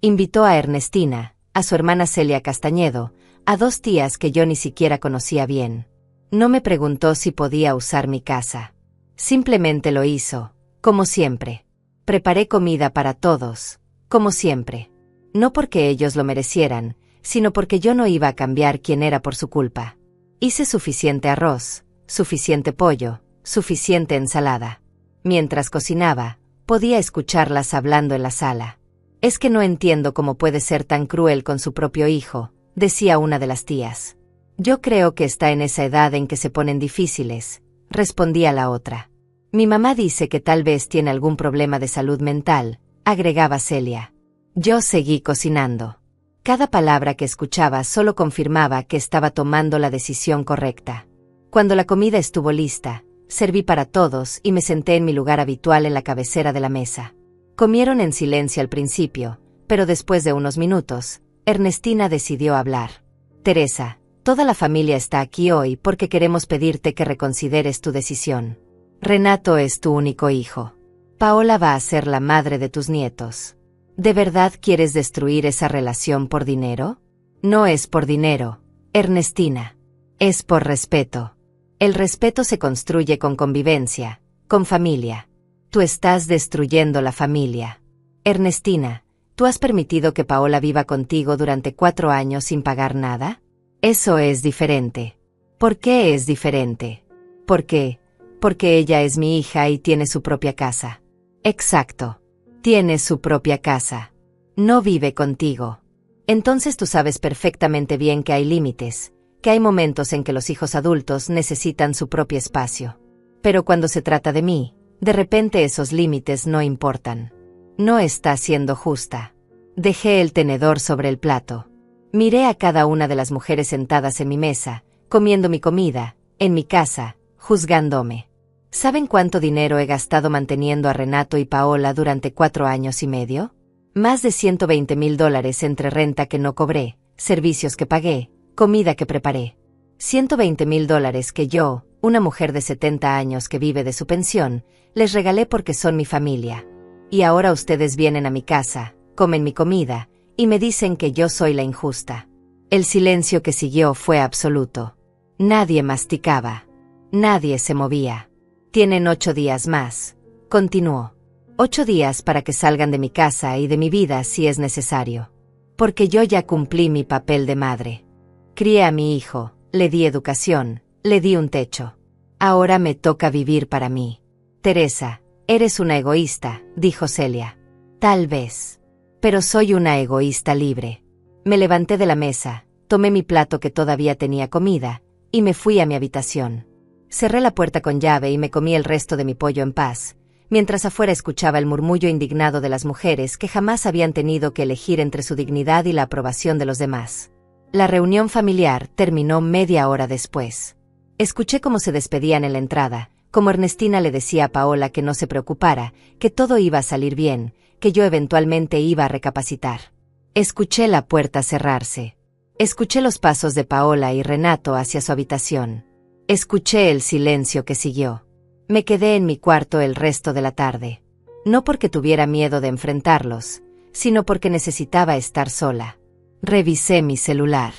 Invitó a Ernestina, a su hermana Celia Castañedo, a 2 tías que yo ni siquiera conocía bien. No me preguntó si podía usar mi casa. Simplemente lo hizo, como siempre. Preparé comida para todos, como siempre. No porque ellos lo merecieran, sino porque yo no iba a cambiar quién era por su culpa. Hice suficiente arroz, suficiente pollo, suficiente ensalada. Mientras cocinaba, podía escucharlas hablando en la sala. «Es que no entiendo cómo puede ser tan cruel con su propio hijo», decía una de las tías. «Yo creo que está en esa edad en que se ponen difíciles», respondía la otra. «Mi mamá dice que tal vez tiene algún problema de salud mental», agregaba Celia. Yo seguí cocinando. Cada palabra que escuchaba solo confirmaba que estaba tomando la decisión correcta. Cuando la comida estuvo lista, serví para todos y me senté en mi lugar habitual en la cabecera de la mesa. Comieron en silencio al principio, pero después de unos minutos, Ernestina decidió hablar. «Teresa, toda la familia está aquí hoy porque queremos pedirte que reconsideres tu decisión. Renato es tu único hijo. Paola va a ser la madre de tus nietos. ¿De verdad quieres destruir esa relación por dinero? No es por dinero, Ernestina. Es por respeto. El respeto se construye con convivencia, con familia. Tú estás destruyendo la familia. Ernestina, ¿tú has permitido que Paola viva contigo durante 4 años sin pagar nada? Eso es diferente. ¿Por qué es diferente? ¿Por qué? Porque ella es mi hija y tiene su propia casa. Exacto. Tiene su propia casa. No vive contigo. Entonces tú sabes perfectamente bien que hay límites, que hay momentos en que los hijos adultos necesitan su propio espacio. Pero cuando se trata de mí, de repente esos límites no importan. No está siendo justa. Dejé el tenedor sobre el plato. Miré a cada una de las mujeres sentadas en mi mesa, comiendo mi comida, en mi casa, juzgándome. ¿Saben cuánto dinero he gastado manteniendo a Renato y Paola durante 4 años y medio? Más de $120,000 entre renta que no cobré, servicios que pagué, comida que preparé. $120,000 que yo, una mujer de 70 años que vive de su pensión, les regalé porque son mi familia. Y ahora ustedes vienen a mi casa, comen mi comida, y me dicen que yo soy la injusta. El silencio que siguió fue absoluto. Nadie masticaba. Nadie se movía. Tienen 8 días más, continuó. 8 días para que salgan de mi casa y de mi vida si es necesario. Porque yo ya cumplí mi papel de madre. Crié a mi hijo, le di educación, le di un techo. Ahora me toca vivir para mí. Teresa, eres una egoísta, dijo Celia. Tal vez. Pero soy una egoísta libre. Me levanté de la mesa, tomé mi plato que todavía tenía comida, y me fui a mi habitación. Cerré la puerta con llave y me comí el resto de mi pollo en paz, mientras afuera escuchaba el murmullo indignado de las mujeres que jamás habían tenido que elegir entre su dignidad y la aprobación de los demás. La reunión familiar terminó media hora después. Escuché cómo se despedían en la entrada, como Ernestina le decía a Paola que no se preocupara, que todo iba a salir bien, que yo eventualmente iba a recapacitar. Escuché la puerta cerrarse. Escuché los pasos de Paola y Renato hacia su habitación. Escuché el silencio que siguió. Me quedé en mi cuarto el resto de la tarde. No porque tuviera miedo de enfrentarlos, sino porque necesitaba estar sola. Revisé mi celular.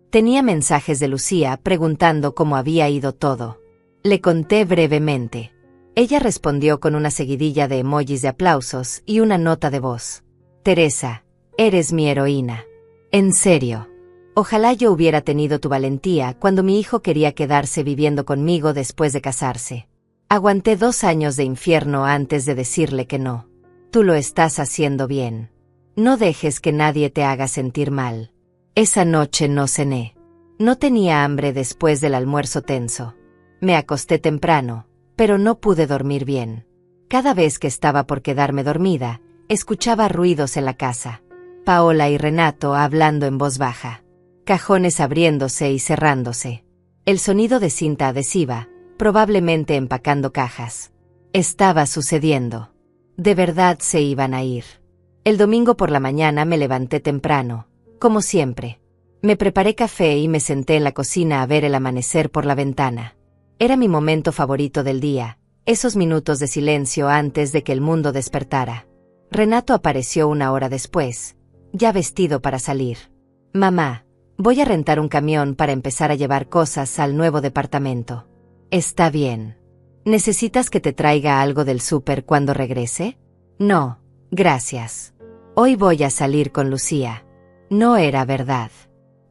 Tenía mensajes de Lucía preguntando cómo había ido todo. Le conté brevemente. Ella respondió con una seguidilla de emojis de aplausos y una nota de voz. Teresa, eres mi heroína. En serio. Ojalá yo hubiera tenido tu valentía cuando mi hijo quería quedarse viviendo conmigo después de casarse. Aguanté 2 años de infierno antes de decirle que no. Tú lo estás haciendo bien. No dejes que nadie te haga sentir mal. Esa noche no cené. No tenía hambre después del almuerzo tenso. Me acosté temprano, pero no pude dormir bien. Cada vez que estaba por quedarme dormida, escuchaba ruidos en la casa. Paola y Renato hablando en voz baja. Cajones abriéndose y cerrándose. El sonido de cinta adhesiva, probablemente empacando cajas. Estaba sucediendo. De verdad se iban a ir. El domingo por la mañana me levanté temprano, como siempre. Me preparé café y me senté en la cocina a ver el amanecer por la ventana. Era mi momento favorito del día, esos minutos de silencio antes de que el mundo despertara. Renato apareció 1 hora después, ya vestido para salir. Mamá, voy a rentar un camión para empezar a llevar cosas al nuevo departamento. Está bien. ¿Necesitas que te traiga algo del súper cuando regrese? No, gracias. Hoy voy a salir con Lucía. No era verdad.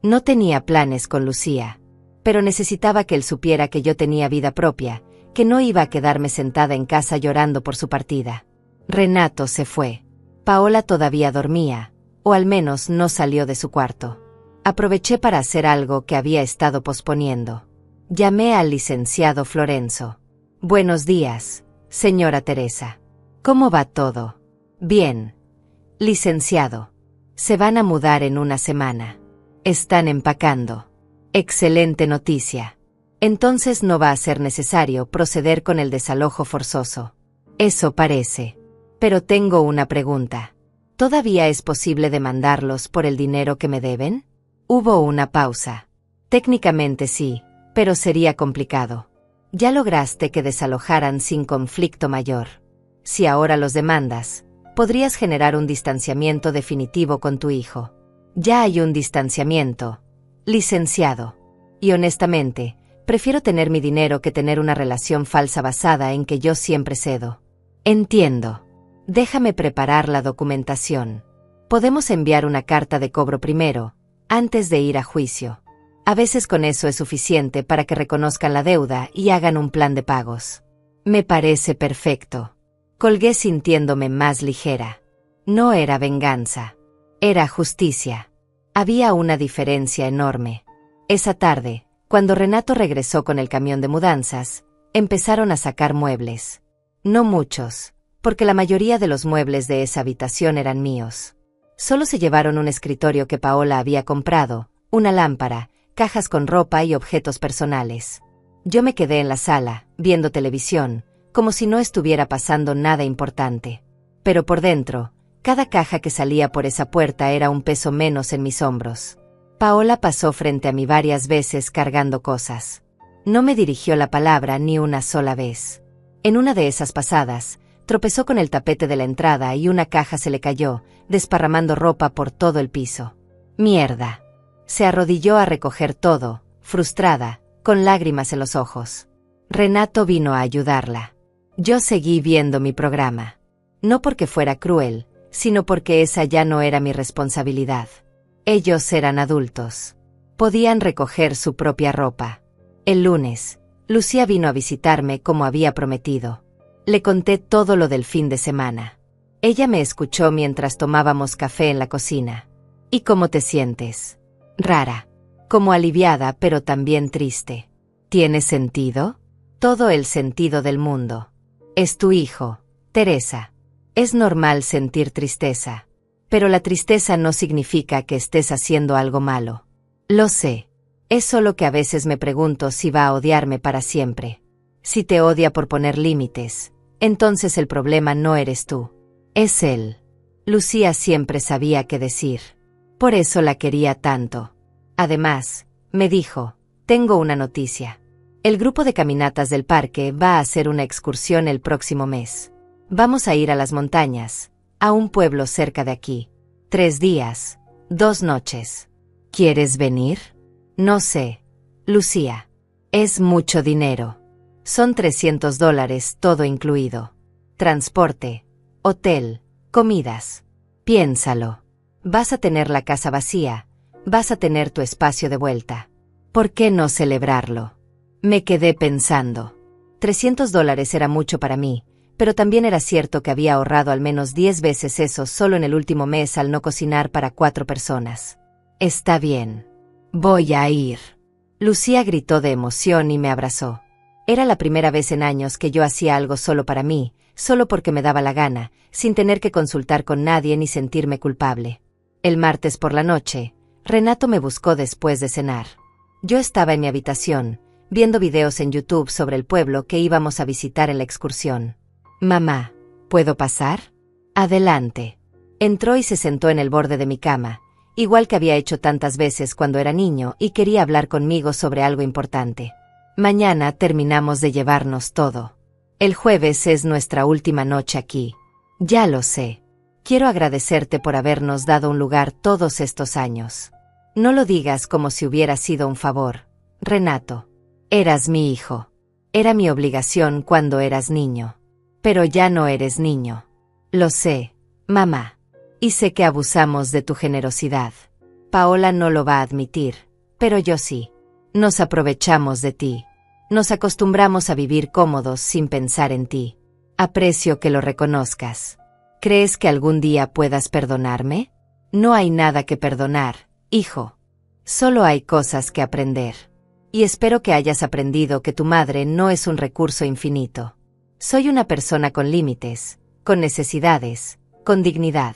No tenía planes con Lucía, pero necesitaba que él supiera que yo tenía vida propia, que no iba a quedarme sentada en casa llorando por su partida. Renato se fue. Paola todavía dormía, o al menos no salió de su cuarto. Aproveché para hacer algo que había estado posponiendo. Llamé al licenciado Florenzo. Buenos días, señora Teresa. ¿Cómo va todo? Bien. Licenciado. Se van a mudar en una semana. Están empacando. Excelente noticia. Entonces no va a ser necesario proceder con el desalojo forzoso. Eso parece. Pero tengo una pregunta. ¿Todavía es posible demandarlos por el dinero que me deben? Hubo una pausa. Técnicamente sí, pero sería complicado. Ya lograste que desalojaran sin conflicto mayor. Si ahora los demandas, podrías generar un distanciamiento definitivo con tu hijo. Ya hay un distanciamiento, licenciado. Y honestamente, prefiero tener mi dinero que tener una relación falsa basada en que yo siempre cedo. Entiendo. Déjame preparar la documentación. Podemos enviar una carta de cobro primero, antes de ir a juicio. A veces con eso es suficiente para que reconozcan la deuda y hagan un plan de pagos. Me parece perfecto. Colgué sintiéndome más ligera. No era venganza. Era justicia. Había una diferencia enorme. Esa tarde, cuando Renato regresó con el camión de mudanzas, empezaron a sacar muebles. No muchos, porque la mayoría de los muebles de esa habitación eran míos. Solo se llevaron un escritorio que Paola había comprado, una lámpara, cajas con ropa y objetos personales. Yo me quedé en la sala, viendo televisión, como si no estuviera pasando nada importante. Pero por dentro, cada caja que salía por esa puerta era un peso menos en mis hombros. Paola pasó frente a mí varias veces cargando cosas. No me dirigió la palabra ni una sola vez. En una de esas pasadas, tropezó con el tapete de la entrada y una caja se le cayó, desparramando ropa por todo el piso. ¡Mierda! Se arrodilló a recoger todo, frustrada, con lágrimas en los ojos. Renato vino a ayudarla. Yo seguí viendo mi programa. No porque fuera cruel, sino porque esa ya no era mi responsabilidad. Ellos eran adultos. Podían recoger su propia ropa. El lunes, Lucía vino a visitarme como había prometido. Le conté todo lo del fin de semana. Ella me escuchó mientras tomábamos café en la cocina. ¿Y cómo te sientes? Rara. Como aliviada, pero también triste. ¿Tiene sentido? Todo el sentido del mundo. Es tu hijo, Teresa. Es normal sentir tristeza. Pero la tristeza no significa que estés haciendo algo malo. Lo sé. Es solo que a veces me pregunto si va a odiarme para siempre. Si te odia por poner límites, entonces el problema no eres tú. Es él. Lucía siempre sabía qué decir. Por eso la quería tanto. Además, me dijo, tengo una noticia. El grupo de caminatas del parque va a hacer una excursión el próximo mes. Vamos a ir a las montañas, a un pueblo cerca de aquí. 3 días, 2 noches. ¿Quieres venir? No sé, Lucía. Es mucho dinero. Son $300 todo incluido. Transporte, hotel, comidas. Piénsalo. Vas a tener la casa vacía, vas a tener tu espacio de vuelta. ¿Por qué no celebrarlo? Me quedé pensando. $300 era mucho para mí, pero también era cierto que había ahorrado al menos 10 veces eso solo en el último mes al no cocinar para 4 personas. Está bien. Voy a ir. Lucía gritó de emoción y me abrazó. Era la primera vez en años que yo hacía algo solo para mí, solo porque me daba la gana, sin tener que consultar con nadie ni sentirme culpable. El martes por la noche, Renato me buscó después de cenar. Yo estaba en mi habitación, viendo videos en YouTube sobre el pueblo que íbamos a visitar en la excursión. Mamá, ¿puedo pasar? Adelante. Entró y se sentó en el borde de mi cama, igual que había hecho tantas veces cuando era niño y quería hablar conmigo sobre algo importante. Mañana terminamos de llevarnos todo. El jueves es nuestra última noche aquí. Ya lo sé. Quiero agradecerte por habernos dado un lugar todos estos años. No lo digas como si hubiera sido un favor, Renato. Eras mi hijo. Era mi obligación cuando eras niño. Pero ya no eres niño. Lo sé, mamá. Y sé que abusamos de tu generosidad. Paola no lo va a admitir, pero yo sí. Nos aprovechamos de ti. Nos acostumbramos a vivir cómodos sin pensar en ti. Aprecio que lo reconozcas. ¿Crees que algún día puedas perdonarme? No hay nada que perdonar, hijo. Solo hay cosas que aprender. Y espero que hayas aprendido que tu madre no es un recurso infinito. Soy una persona con límites, con necesidades, con dignidad.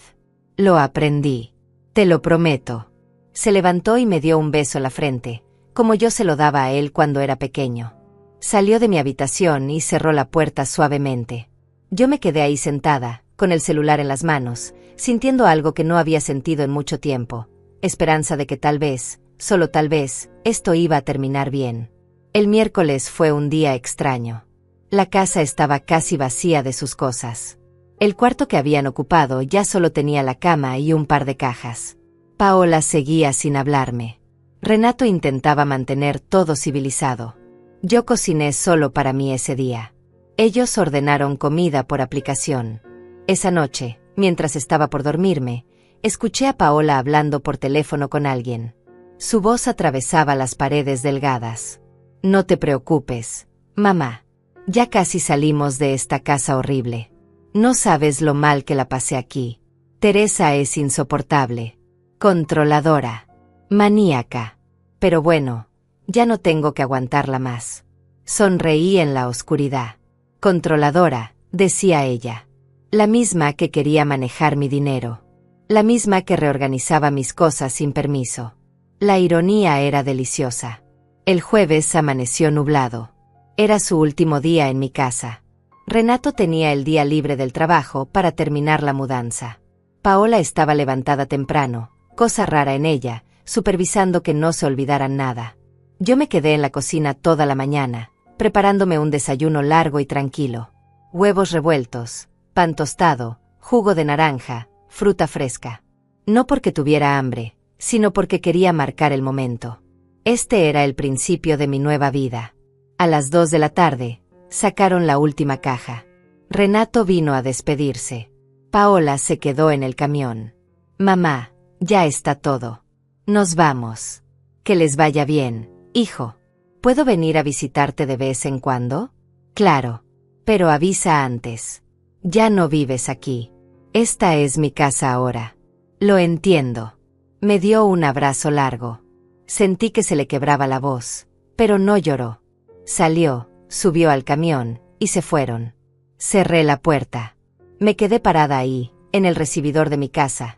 Lo aprendí. Te lo prometo. Se levantó y me dio un beso en la frente, como yo se lo daba a él cuando era pequeño. Salió de mi habitación y cerró la puerta suavemente. Yo me quedé ahí sentada, con el celular en las manos, sintiendo algo que no había sentido en mucho tiempo. Esperanza de que tal vez, solo tal vez, esto iba a terminar bien. El miércoles fue un día extraño. La casa estaba casi vacía de sus cosas. El cuarto que habían ocupado ya solo tenía la cama y un par de cajas. Paola seguía sin hablarme. Renato intentaba mantener todo civilizado. Yo cociné solo para mí ese día. Ellos ordenaron comida por aplicación. Esa noche, mientras estaba por dormirme, escuché a Paola hablando por teléfono con alguien. Su voz atravesaba las paredes delgadas. No te preocupes, mamá. Ya casi salimos de esta casa horrible. No sabes lo mal que la pasé aquí. Teresa es insoportable. Controladora. Maníaca. Pero bueno, ya no tengo que aguantarla más. Sonreí en la oscuridad. Controladora, decía ella. La misma que quería manejar mi dinero. La misma que reorganizaba mis cosas sin permiso. La ironía era deliciosa. El jueves amaneció nublado. Era su último día en mi casa. Renato tenía el día libre del trabajo para terminar la mudanza. Paola estaba levantada temprano, cosa rara en ella, supervisando que no se olvidaran nada. Yo me quedé en la cocina toda la mañana, preparándome un desayuno largo y tranquilo. Huevos revueltos, pan tostado, jugo de naranja, fruta fresca. No porque tuviera hambre, sino porque quería marcar el momento. Este era el principio de mi nueva vida. A las 2 de la tarde, sacaron la última caja. Renato vino a despedirse. Paola se quedó en el camión. Mamá, ya está todo. Nos vamos. Que les vaya bien, hijo. ¿Puedo venir a visitarte de vez en cuando? Claro. Pero avisa antes. Ya no vives aquí. Esta es mi casa ahora. Lo entiendo. Me dio un abrazo largo. Sentí que se le quebraba la voz, pero no lloró. Salió, subió al camión, y se fueron. Cerré la puerta. Me quedé parada ahí, en el recibidor de mi casa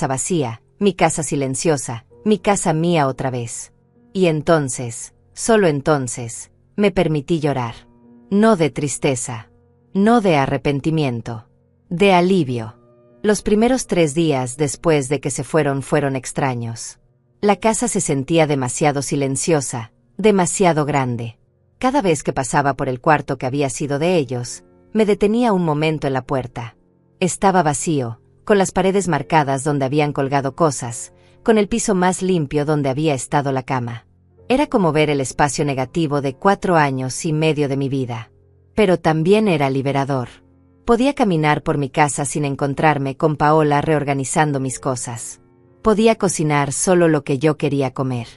vacía, mi casa silenciosa, mi casa mía otra vez. Y entonces, solo entonces, me permití llorar. No de tristeza, no de arrepentimiento, de alivio. Los primeros 3 días después de que se fueron extraños. La casa se sentía demasiado silenciosa, demasiado grande. Cada vez que pasaba por el cuarto que había sido de ellos, me detenía un momento en la puerta. Estaba vacío, con las paredes marcadas donde habían colgado cosas, con el piso más limpio donde había estado la cama. Era como ver el espacio negativo de 4 años y medio de mi vida. Pero también era liberador. Podía caminar por mi casa sin encontrarme con Paola reorganizando mis cosas. Podía cocinar solo lo que yo quería comer.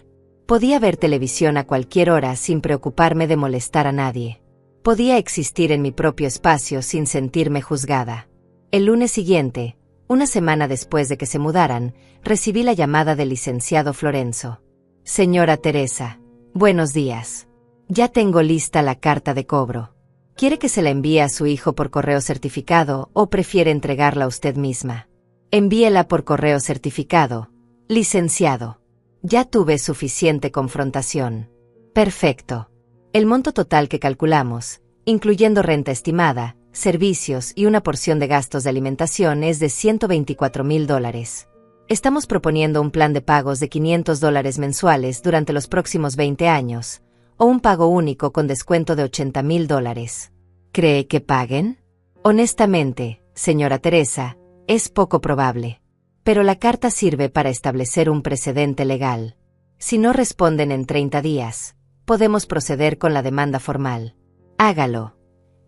Podía ver televisión a cualquier hora sin preocuparme de molestar a nadie. Podía existir en mi propio espacio sin sentirme juzgada. El lunes siguiente, una semana después de que se mudaran, recibí la llamada del licenciado Florenzo. Señora Teresa, buenos días. Ya tengo lista la carta de cobro. ¿Quiere que se la envíe a su hijo por correo certificado o prefiere entregarla usted misma? Envíela por correo certificado, licenciado. Ya tuve suficiente confrontación. Perfecto. El monto total que calculamos, incluyendo renta estimada, servicios y una porción de gastos de alimentación es de $124,000. Estamos proponiendo un plan de pagos de $500 mensuales durante los próximos 20 años, o un pago único con descuento de $80,000. ¿Cree que paguen? Honestamente, señora Teresa, Es poco probable. Pero la carta sirve para establecer un precedente legal. Si no responden en 30 días, podemos proceder con la demanda formal. Hágalo.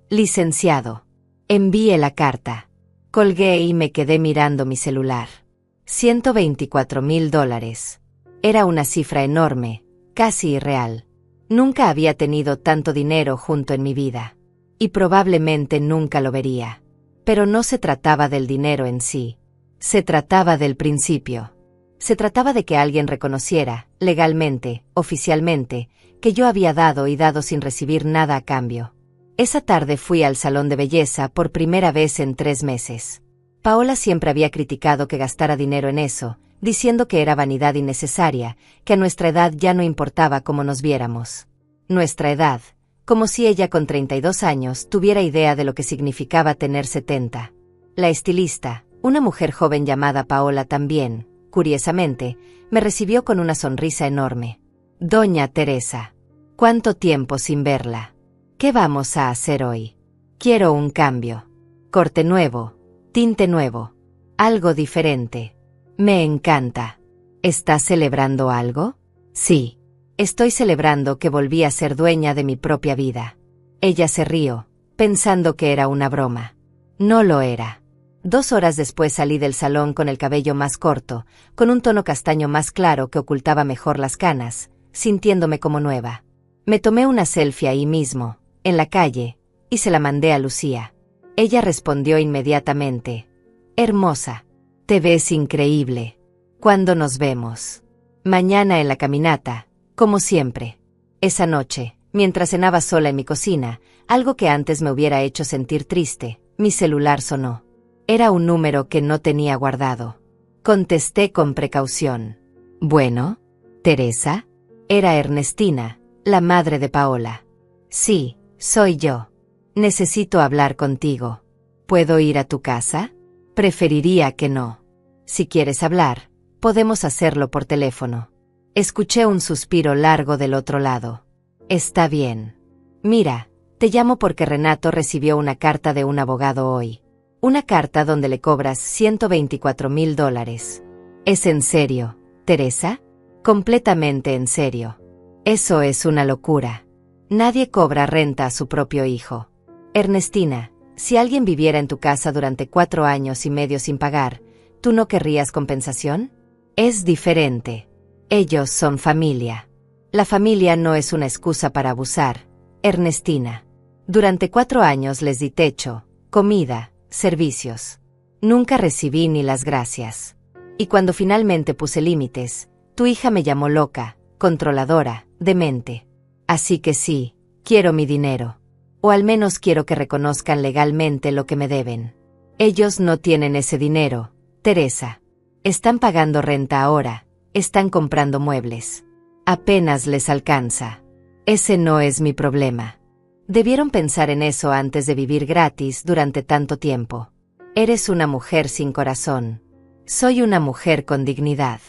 Licenciado. Envíe la carta. Colgué y me quedé mirando mi celular. $124,000. Era una cifra enorme, casi irreal. Nunca había tenido tanto dinero junto en mi vida. Y probablemente nunca lo vería. Pero no se trataba del dinero en sí. Se trataba del principio. Se trataba de que alguien reconociera, legalmente, oficialmente, que yo había dado y dado sin recibir nada a cambio. Esa tarde fui al salón de belleza por primera vez en 3 meses. Paola siempre había criticado que gastara dinero en eso, diciendo que era vanidad innecesaria, que a nuestra edad ya no importaba cómo nos viéramos. Nuestra edad, como si ella con 32 años tuviera idea de lo que significaba tener 70. La estilista, una mujer joven llamada Paola también, curiosamente, me recibió con una sonrisa enorme. Doña Teresa. ¿Cuánto tiempo sin verla? ¿Qué vamos a hacer hoy? Quiero un cambio. Corte nuevo, tinte nuevo, algo diferente. Me encanta. ¿Estás celebrando algo? Sí. Estoy celebrando que volví a ser dueña de mi propia vida. Ella se rió, pensando que era una broma. No lo era. 2 horas después salí del salón con el cabello más corto, con un tono castaño más claro que ocultaba mejor las canas, sintiéndome como nueva. Me tomé una selfie ahí mismo, en la calle, y se la mandé a Lucía. Ella respondió inmediatamente. Hermosa. Te ves increíble. ¿Cuándo nos vemos? Mañana en la caminata, como siempre. Esa noche, mientras cenaba sola en mi cocina, algo que antes me hubiera hecho sentir triste, mi celular sonó. Era un número que no tenía guardado. Contesté con precaución. Bueno, ¿Teresa? Era Ernestina, la madre de Paola. Sí, soy yo. Necesito hablar contigo. ¿Puedo ir a tu casa? Preferiría que no. Si quieres hablar, podemos hacerlo por teléfono. Escuché un suspiro largo del otro lado. Está bien. Mira, te llamo porque Renato recibió una carta de un abogado hoy. Una carta donde le cobras $124,000. ¿Es en serio, Teresa? Completamente en serio. Eso es una locura. Nadie cobra renta a su propio hijo. Ernestina, si alguien viviera en tu casa durante 4 años y medio sin pagar, ¿tú no querrías compensación? Es diferente. Ellos son familia. La familia no es una excusa para abusar, Ernestina. Durante 4 años les di techo, comida, servicios. Nunca recibí ni las gracias. Y cuando finalmente puse límites, tu hija me llamó loca, controladora, demente. Así que sí, quiero mi dinero. O al menos quiero que reconozcan legalmente lo que me deben. Ellos no tienen ese dinero, Teresa. Están pagando renta ahora, están comprando muebles. Apenas les alcanza. Ese no es mi problema. Debieron pensar en eso antes de vivir gratis durante tanto tiempo. Eres una mujer sin corazón. Soy una mujer con dignidad.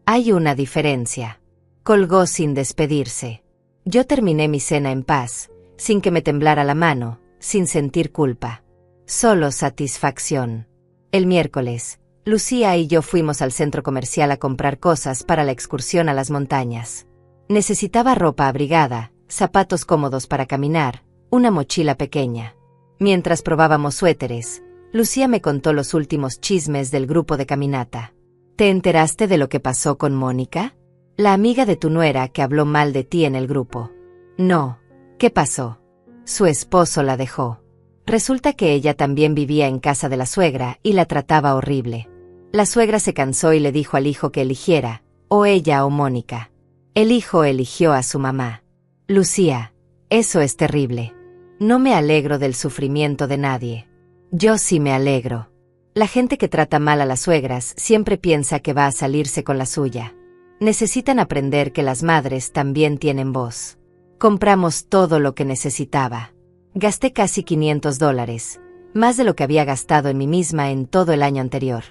Hay una diferencia. Colgó sin despedirse. Yo terminé mi cena en paz, sin que me temblara la mano, sin sentir culpa. Solo satisfacción. El miércoles, Lucía y yo fuimos al centro comercial a comprar cosas para la excursión a las montañas. Necesitaba ropa abrigada, zapatos cómodos para caminar, una mochila pequeña. Mientras probábamos suéteres, Lucía me contó los últimos chismes del grupo de caminata. ¿Te enteraste de lo que pasó con Mónica? La amiga de tu nuera que habló mal de ti en el grupo. No. ¿Qué pasó? Su esposo la dejó. Resulta que ella también vivía en casa de la suegra y la trataba horrible. La suegra se cansó y le dijo al hijo que eligiera, o ella o Mónica. El hijo eligió a su mamá. Lucía, eso es terrible. No me alegro del sufrimiento de nadie. Yo sí me alegro. La gente que trata mal a las suegras siempre piensa que va a salirse con la suya. Necesitan aprender que las madres también tienen voz. Compramos todo lo que necesitaba. Gasté casi $500, más de lo que había gastado en mí misma en todo el año anterior.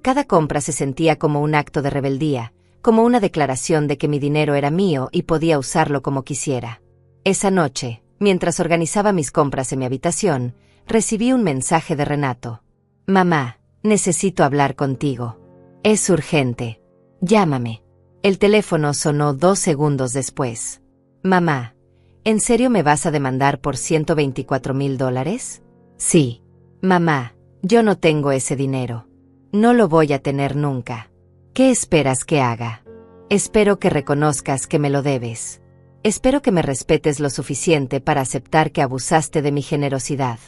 Cada compra se sentía como un acto de rebeldía, como una declaración de que mi dinero era mío y podía usarlo como quisiera. Esa noche, mientras organizaba mis compras en mi habitación, recibí un mensaje de Renato. Mamá, Necesito hablar contigo. Es urgente. Llámame. El teléfono sonó 2 segundos después. Mamá, ¿en serio me vas a demandar por $124,000? Sí. Mamá, yo no tengo ese dinero. No lo voy a tener nunca. ¿Qué esperas que haga? Espero que reconozcas que me lo debes. Espero que me respetes lo suficiente para aceptar que abusaste de mi generosidad.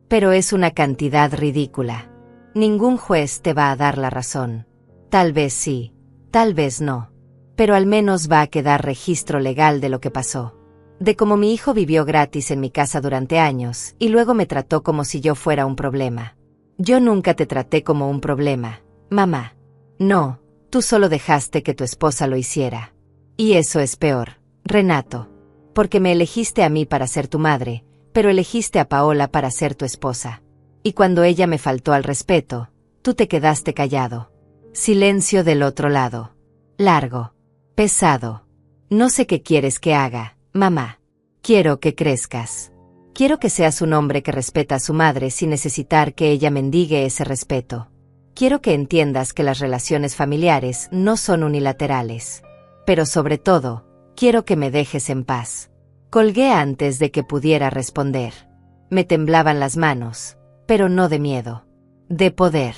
Pero es una cantidad ridícula. Ningún juez te va a dar la razón. Tal vez sí, tal vez no. Pero al menos va a quedar registro legal de lo que pasó. De cómo mi hijo vivió gratis en mi casa durante años y luego me trató como si yo fuera un problema. Yo nunca te traté como un problema, mamá. No, tú solo dejaste que tu esposa lo hiciera. Y eso es peor, Renato. Porque me elegiste a mí para ser tu madre, pero elegiste a Paola para ser tu esposa. Y cuando ella me faltó al respeto, tú te quedaste callado. Silencio del otro lado. Largo. Pesado. No sé qué quieres que haga, mamá. Quiero que crezcas. Quiero que seas un hombre que respeta a su madre sin necesitar que ella mendigue ese respeto. Quiero que entiendas que las relaciones familiares no son unilaterales. Pero sobre todo, quiero que me dejes en paz. Colgué antes de que pudiera responder. Me temblaban las manos, pero no de miedo. De poder.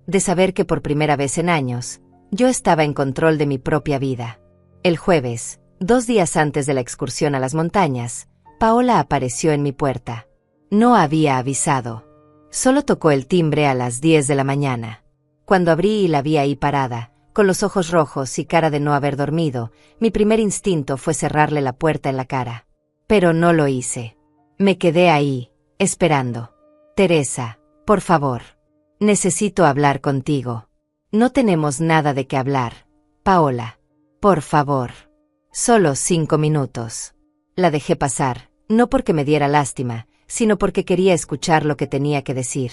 De saber que por primera vez en años, yo estaba en control de mi propia vida. El jueves, 2 días antes de la excursión a las montañas, Paola apareció en mi puerta. No había avisado. Solo tocó el timbre a las 10 de la mañana. Cuando abrí y la vi ahí parada, con los ojos rojos y cara de no haber dormido, mi primer instinto fue cerrarle la puerta en la cara. Pero no lo hice. Me quedé ahí, esperando. Teresa, por favor. Necesito hablar contigo. No tenemos nada de qué hablar, Paola. Por favor. Solo 5 minutos. La dejé pasar, no porque me diera lástima, sino porque quería escuchar lo que tenía que decir.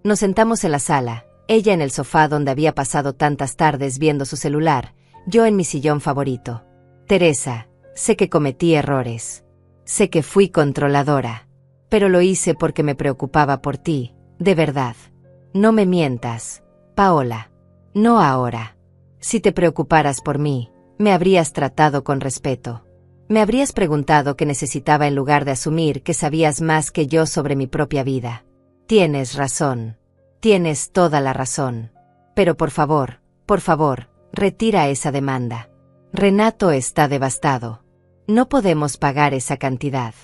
Nos sentamos en la sala, ella en el sofá donde había pasado tantas tardes viendo su celular, yo en mi sillón favorito. Teresa, sé que cometí errores. Sé que fui controladora. Pero lo hice porque me preocupaba por ti, de verdad. No me mientas, Paola. No ahora. Si te preocuparas por mí, me habrías tratado con respeto. Me habrías preguntado qué necesitaba en lugar de asumir que sabías más que yo sobre mi propia vida. Tienes razón. Tienes toda la razón. Pero por favor, retira esa demanda. Renato está devastado. No podemos pagar esa cantidad.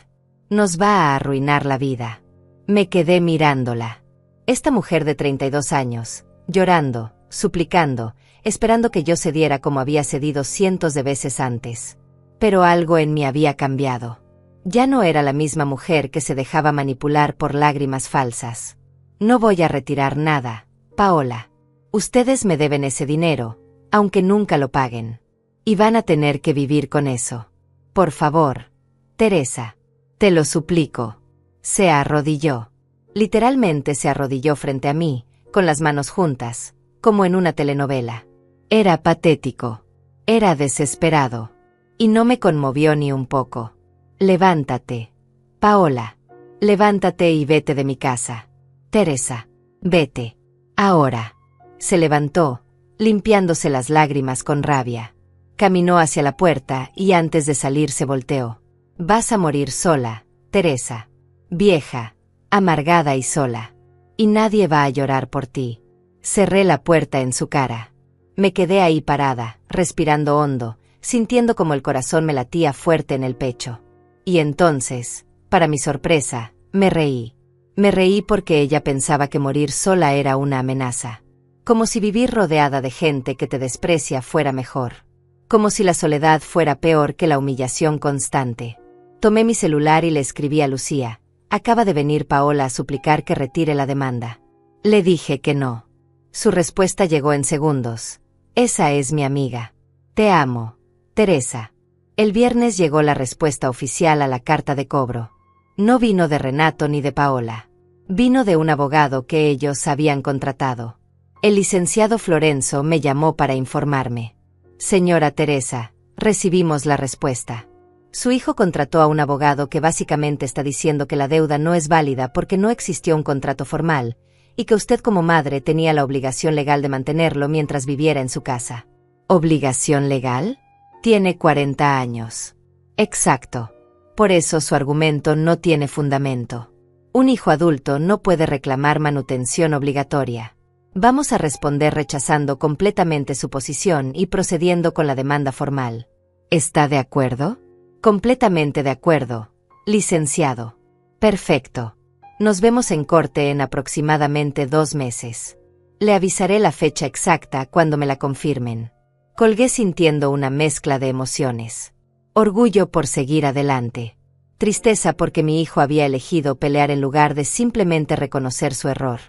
Nos va a arruinar la vida. Me quedé mirándola. Esta mujer de 32 años, llorando, suplicando, esperando que yo cediera como había cedido cientos de veces antes. Pero algo en mí había cambiado. Ya no era la misma mujer que se dejaba manipular por lágrimas falsas. No voy a retirar nada, Paola. Ustedes me deben ese dinero, aunque nunca lo paguen. Y van a tener que vivir con eso. Por favor, Teresa. Te lo suplico. Se arrodilló. Literalmente se arrodilló frente a mí, con las manos juntas, como en una telenovela. Era patético. Era desesperado. Y no me conmovió ni un poco. Levántate. Paola. Levántate y vete de mi casa. Teresa. Vete. Ahora. Se levantó, limpiándose las lágrimas con rabia. Caminó hacia la puerta y antes de salir se volteó. Vas a morir sola, Teresa. Vieja, amargada y sola. Y nadie va a llorar por ti. Cerré la puerta en su cara. Me quedé ahí parada, respirando hondo, sintiendo como el corazón me latía fuerte en el pecho. Y entonces, para mi sorpresa, me reí. Me reí porque ella pensaba que morir sola era una amenaza. Como si vivir rodeada de gente que te desprecia fuera mejor. Como si la soledad fuera peor que la humillación constante. Tomé mi celular y le escribí a Lucía. Acaba de venir Paola a suplicar que retire la demanda. Le dije que no. Su respuesta llegó en segundos. Esa es mi amiga. Te amo, Teresa. El viernes llegó la respuesta oficial a la carta de cobro. No vino de Renato ni de Paola. Vino de un abogado que ellos habían contratado. El licenciado Florenzo me llamó para informarme. Señora Teresa, recibimos la respuesta. Su hijo contrató a un abogado que básicamente está diciendo que la deuda no es válida porque no existió un contrato formal, y que usted como madre tenía la obligación legal de mantenerlo mientras viviera en su casa. ¿Obligación legal? Tiene 40 años. Exacto. Por eso su argumento no tiene fundamento. Un hijo adulto no puede reclamar manutención obligatoria. Vamos a responder rechazando completamente su posición y procediendo con la demanda formal. ¿Está de acuerdo? Completamente de acuerdo, licenciado. Perfecto. Nos vemos en corte en aproximadamente 2 meses. Le avisaré la fecha exacta cuando me la confirmen. Colgué sintiendo una mezcla de emociones. Orgullo por seguir adelante. Tristeza porque mi hijo había elegido pelear en lugar de simplemente reconocer su error.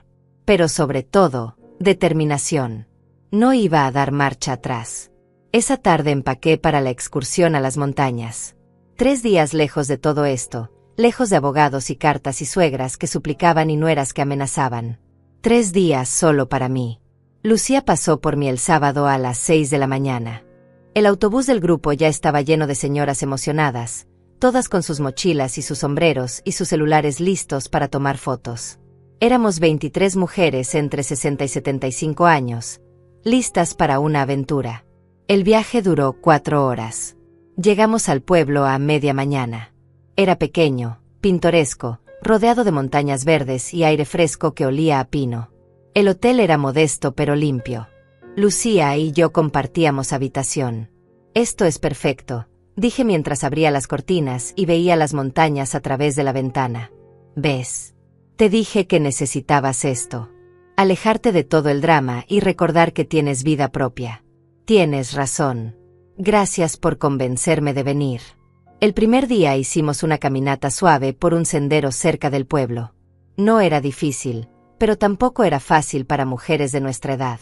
Pero sobre todo, determinación. No iba a dar marcha atrás. Esa tarde empaqué para la excursión a las montañas. 3 días lejos de todo esto, lejos de abogados y cartas y suegras que suplicaban y nueras que amenazaban. 3 días solo para mí. Lucía pasó por mí el sábado a las 6 de la mañana. El autobús del grupo ya estaba lleno de señoras emocionadas, todas con sus mochilas y sus sombreros y sus celulares listos para tomar fotos. Éramos 23 mujeres entre 60 y 75 años, listas para una aventura. El viaje duró 4 horas. Llegamos al pueblo a media mañana. Era pequeño, pintoresco, rodeado de montañas verdes y aire fresco que olía a pino. El hotel era modesto pero limpio. Lucía y yo compartíamos habitación. Esto es perfecto, dije mientras abría las cortinas y veía las montañas a través de la ventana. ¿Ves? Te dije que necesitabas esto. Alejarte de todo el drama y recordar que tienes vida propia. Tienes razón. Gracias por convencerme de venir. El primer día hicimos una caminata suave por un sendero cerca del pueblo. No era difícil, pero tampoco era fácil para mujeres de nuestra edad.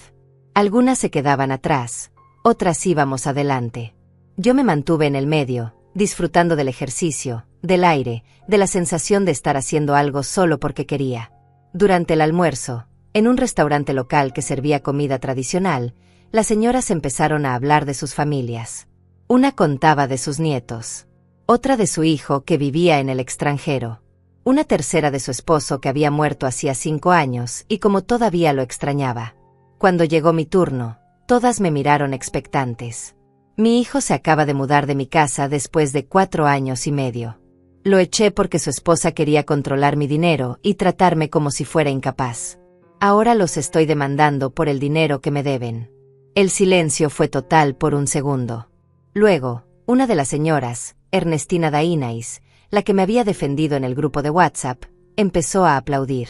Algunas se quedaban atrás, otras íbamos adelante. Yo me mantuve en el medio, disfrutando del ejercicio, del aire, de la sensación de estar haciendo algo solo porque quería. Durante el almuerzo, en un restaurante local que servía comida tradicional, las señoras empezaron a hablar de sus familias. Una contaba de sus nietos, otra de su hijo que vivía en el extranjero, una tercera de su esposo que había muerto hacía 5 años y como todavía lo extrañaba. Cuando llegó mi turno, todas me miraron expectantes. Mi hijo se acaba de mudar de mi casa después de 4 años y medio. Lo eché porque su esposa quería controlar mi dinero y tratarme como si fuera incapaz. Ahora los estoy demandando por el dinero que me deben. El silencio fue total por un segundo. Luego, una de las señoras, Ernestina Dainais, la que me había defendido en el grupo de WhatsApp, empezó a aplaudir.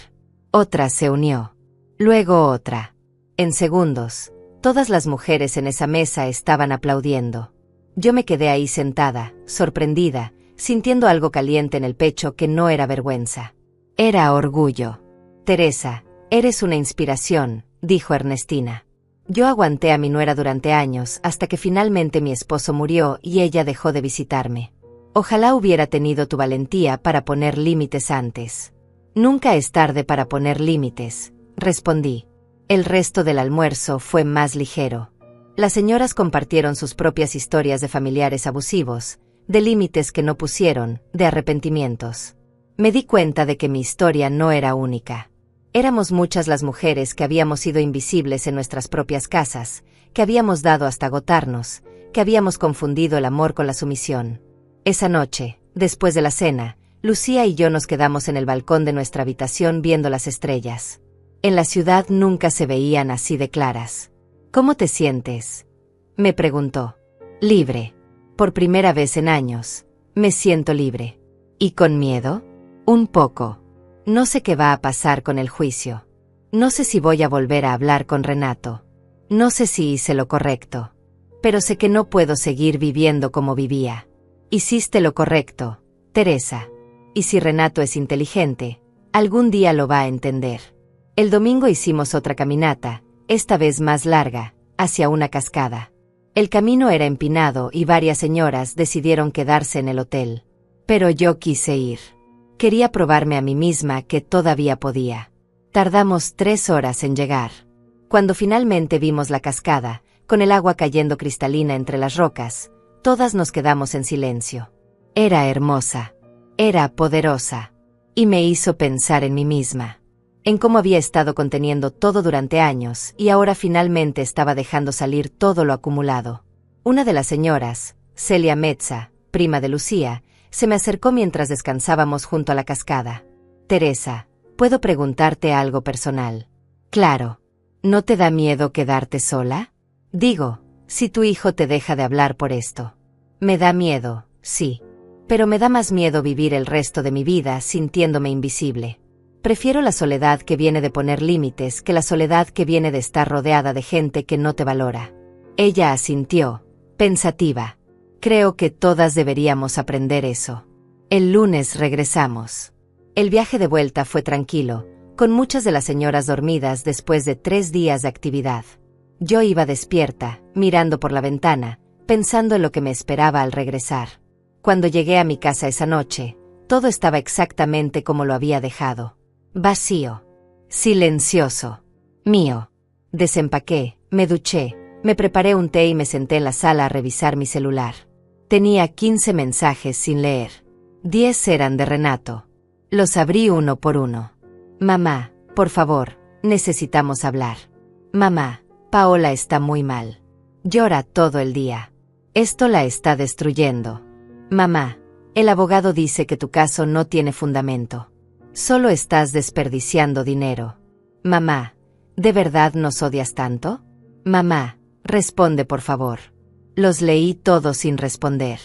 Otra se unió. Luego otra. En segundos, todas las mujeres en esa mesa estaban aplaudiendo. Yo me quedé ahí sentada, sorprendida, sintiendo algo caliente en el pecho que no era vergüenza. Era orgullo. Teresa, eres una inspiración, dijo Ernestina. Yo aguanté a mi nuera durante años hasta que finalmente mi esposo murió y ella dejó de visitarme. Ojalá hubiera tenido tu valentía para poner límites antes. Nunca es tarde para poner límites, respondí. El resto del almuerzo fue más ligero. Las señoras compartieron sus propias historias de familiares abusivos, de límites que no pusieron, de arrepentimientos. Me di cuenta de que mi historia no era única. Éramos muchas las mujeres que habíamos sido invisibles en nuestras propias casas, que habíamos dado hasta agotarnos, que habíamos confundido el amor con la sumisión. Esa noche, después de la cena, Lucía y yo nos quedamos en el balcón de nuestra habitación viendo las estrellas. En la ciudad nunca se veían así de claras. ¿Cómo te sientes?, me preguntó. Libre. Por primera vez en años, me siento libre. ¿Y con miedo? Un poco. No sé qué va a pasar con el juicio. No sé si voy a volver a hablar con Renato. No sé si hice lo correcto. Pero sé que no puedo seguir viviendo como vivía. Hiciste lo correcto, Teresa. Y si Renato es inteligente, algún día lo va a entender. El domingo hicimos otra caminata, esta vez más larga, hacia una cascada. El camino era empinado y varias señoras decidieron quedarse en el hotel. Pero yo quise ir. Quería probarme a mí misma que todavía podía. Tardamos 3 horas en llegar. Cuando finalmente vimos la cascada, con el agua cayendo cristalina entre las rocas, todas nos quedamos en silencio. Era hermosa. Era poderosa. Y me hizo pensar en mí misma. en cómo había estado conteniendo todo durante años y ahora finalmente estaba dejando salir todo lo acumulado. Una de las señoras, Celia Mezza, prima de Lucía, se me acercó mientras descansábamos junto a la cascada. Teresa, ¿puedo preguntarte algo personal? Claro. ¿No te da miedo quedarte sola? Digo, si tu hijo te deja de hablar por esto. Me da miedo, sí. Pero me da más miedo vivir el resto de mi vida sintiéndome invisible. Prefiero la soledad que viene de poner límites que la soledad que viene de estar rodeada de gente que no te valora. Ella asintió, pensativa. Creo que todas deberíamos aprender eso. El lunes regresamos. El viaje de vuelta fue tranquilo, con muchas de las señoras dormidas después de 3 días de actividad. Yo iba despierta, mirando por la ventana, pensando en lo que me esperaba al regresar. Cuando llegué a mi casa esa noche, todo estaba exactamente como lo había dejado. Vacío. Silencioso. Mío. Desempaqué, me duché, me preparé un té y me senté en la sala a revisar mi celular. Tenía 15 mensajes sin leer. 10 eran de Renato. Los abrí uno por uno. Mamá, por favor, necesitamos hablar. Mamá, Paola está muy mal. Llora todo el día. Esto la está destruyendo. Mamá, el abogado dice que tu caso no tiene fundamento. Solo estás desperdiciando dinero. Mamá, ¿de verdad nos odias tanto? Mamá, responde por favor. Los leí todos sin responder.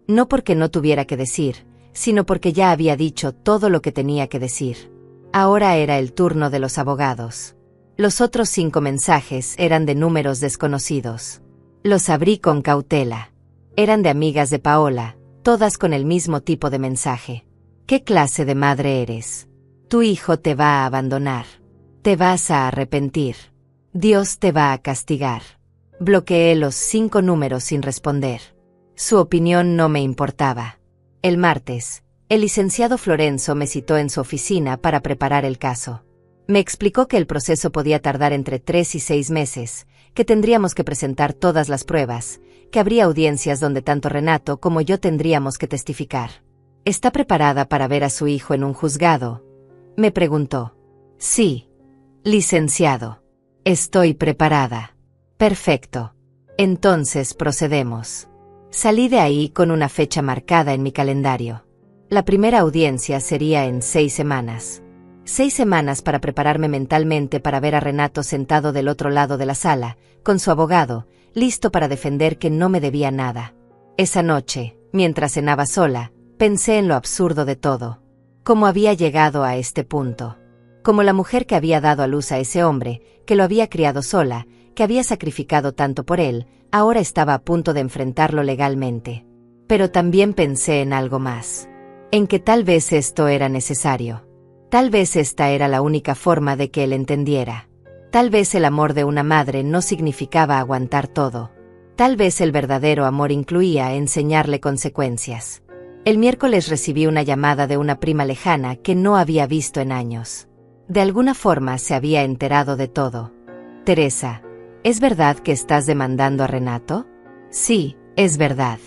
No porque no tuviera que decir, sino porque ya había dicho todo lo que tenía que decir. Ahora era el turno de los abogados. Los otros 5 mensajes eran de números desconocidos. Los abrí con cautela. Eran de amigas de Paola, todas con el mismo tipo de mensaje. ¿Qué clase de madre eres? Tu hijo te va a abandonar. Te vas a arrepentir. Dios te va a castigar. Bloqueé los 5 números sin responder. Su opinión no me importaba. El martes, el licenciado Florenzo me citó en su oficina para preparar el caso. Me explicó que el proceso podía tardar entre 3 y 6 meses, que tendríamos que presentar todas las pruebas, que habría audiencias donde tanto Renato como yo tendríamos que testificar. ¿Está preparada para ver a su hijo en un juzgado? Me preguntó. Sí, licenciado. Estoy preparada. Perfecto. Entonces procedemos. Salí de ahí con una fecha marcada en mi calendario. La primera audiencia sería en 6 semanas. 6 semanas para prepararme mentalmente para ver a Renato sentado del otro lado de la sala, con su abogado, listo para defender que no me debía nada. Esa noche, mientras cenaba sola, pensé en lo absurdo de todo. Cómo había llegado a este punto. Como la mujer que había dado a luz a ese hombre, que lo había criado sola, que había sacrificado tanto por él, ahora estaba a punto de enfrentarlo legalmente. Pero también pensé en algo más. En que tal vez esto era necesario. Tal vez esta era la única forma de que él entendiera. Tal vez el amor de una madre no significaba aguantar todo. Tal vez el verdadero amor incluía enseñarle consecuencias. El miércoles recibí una llamada de una prima lejana que no había visto en años. De alguna forma se había enterado de todo. Teresa, ¿es verdad que estás demandando a Renato? Sí, es verdad.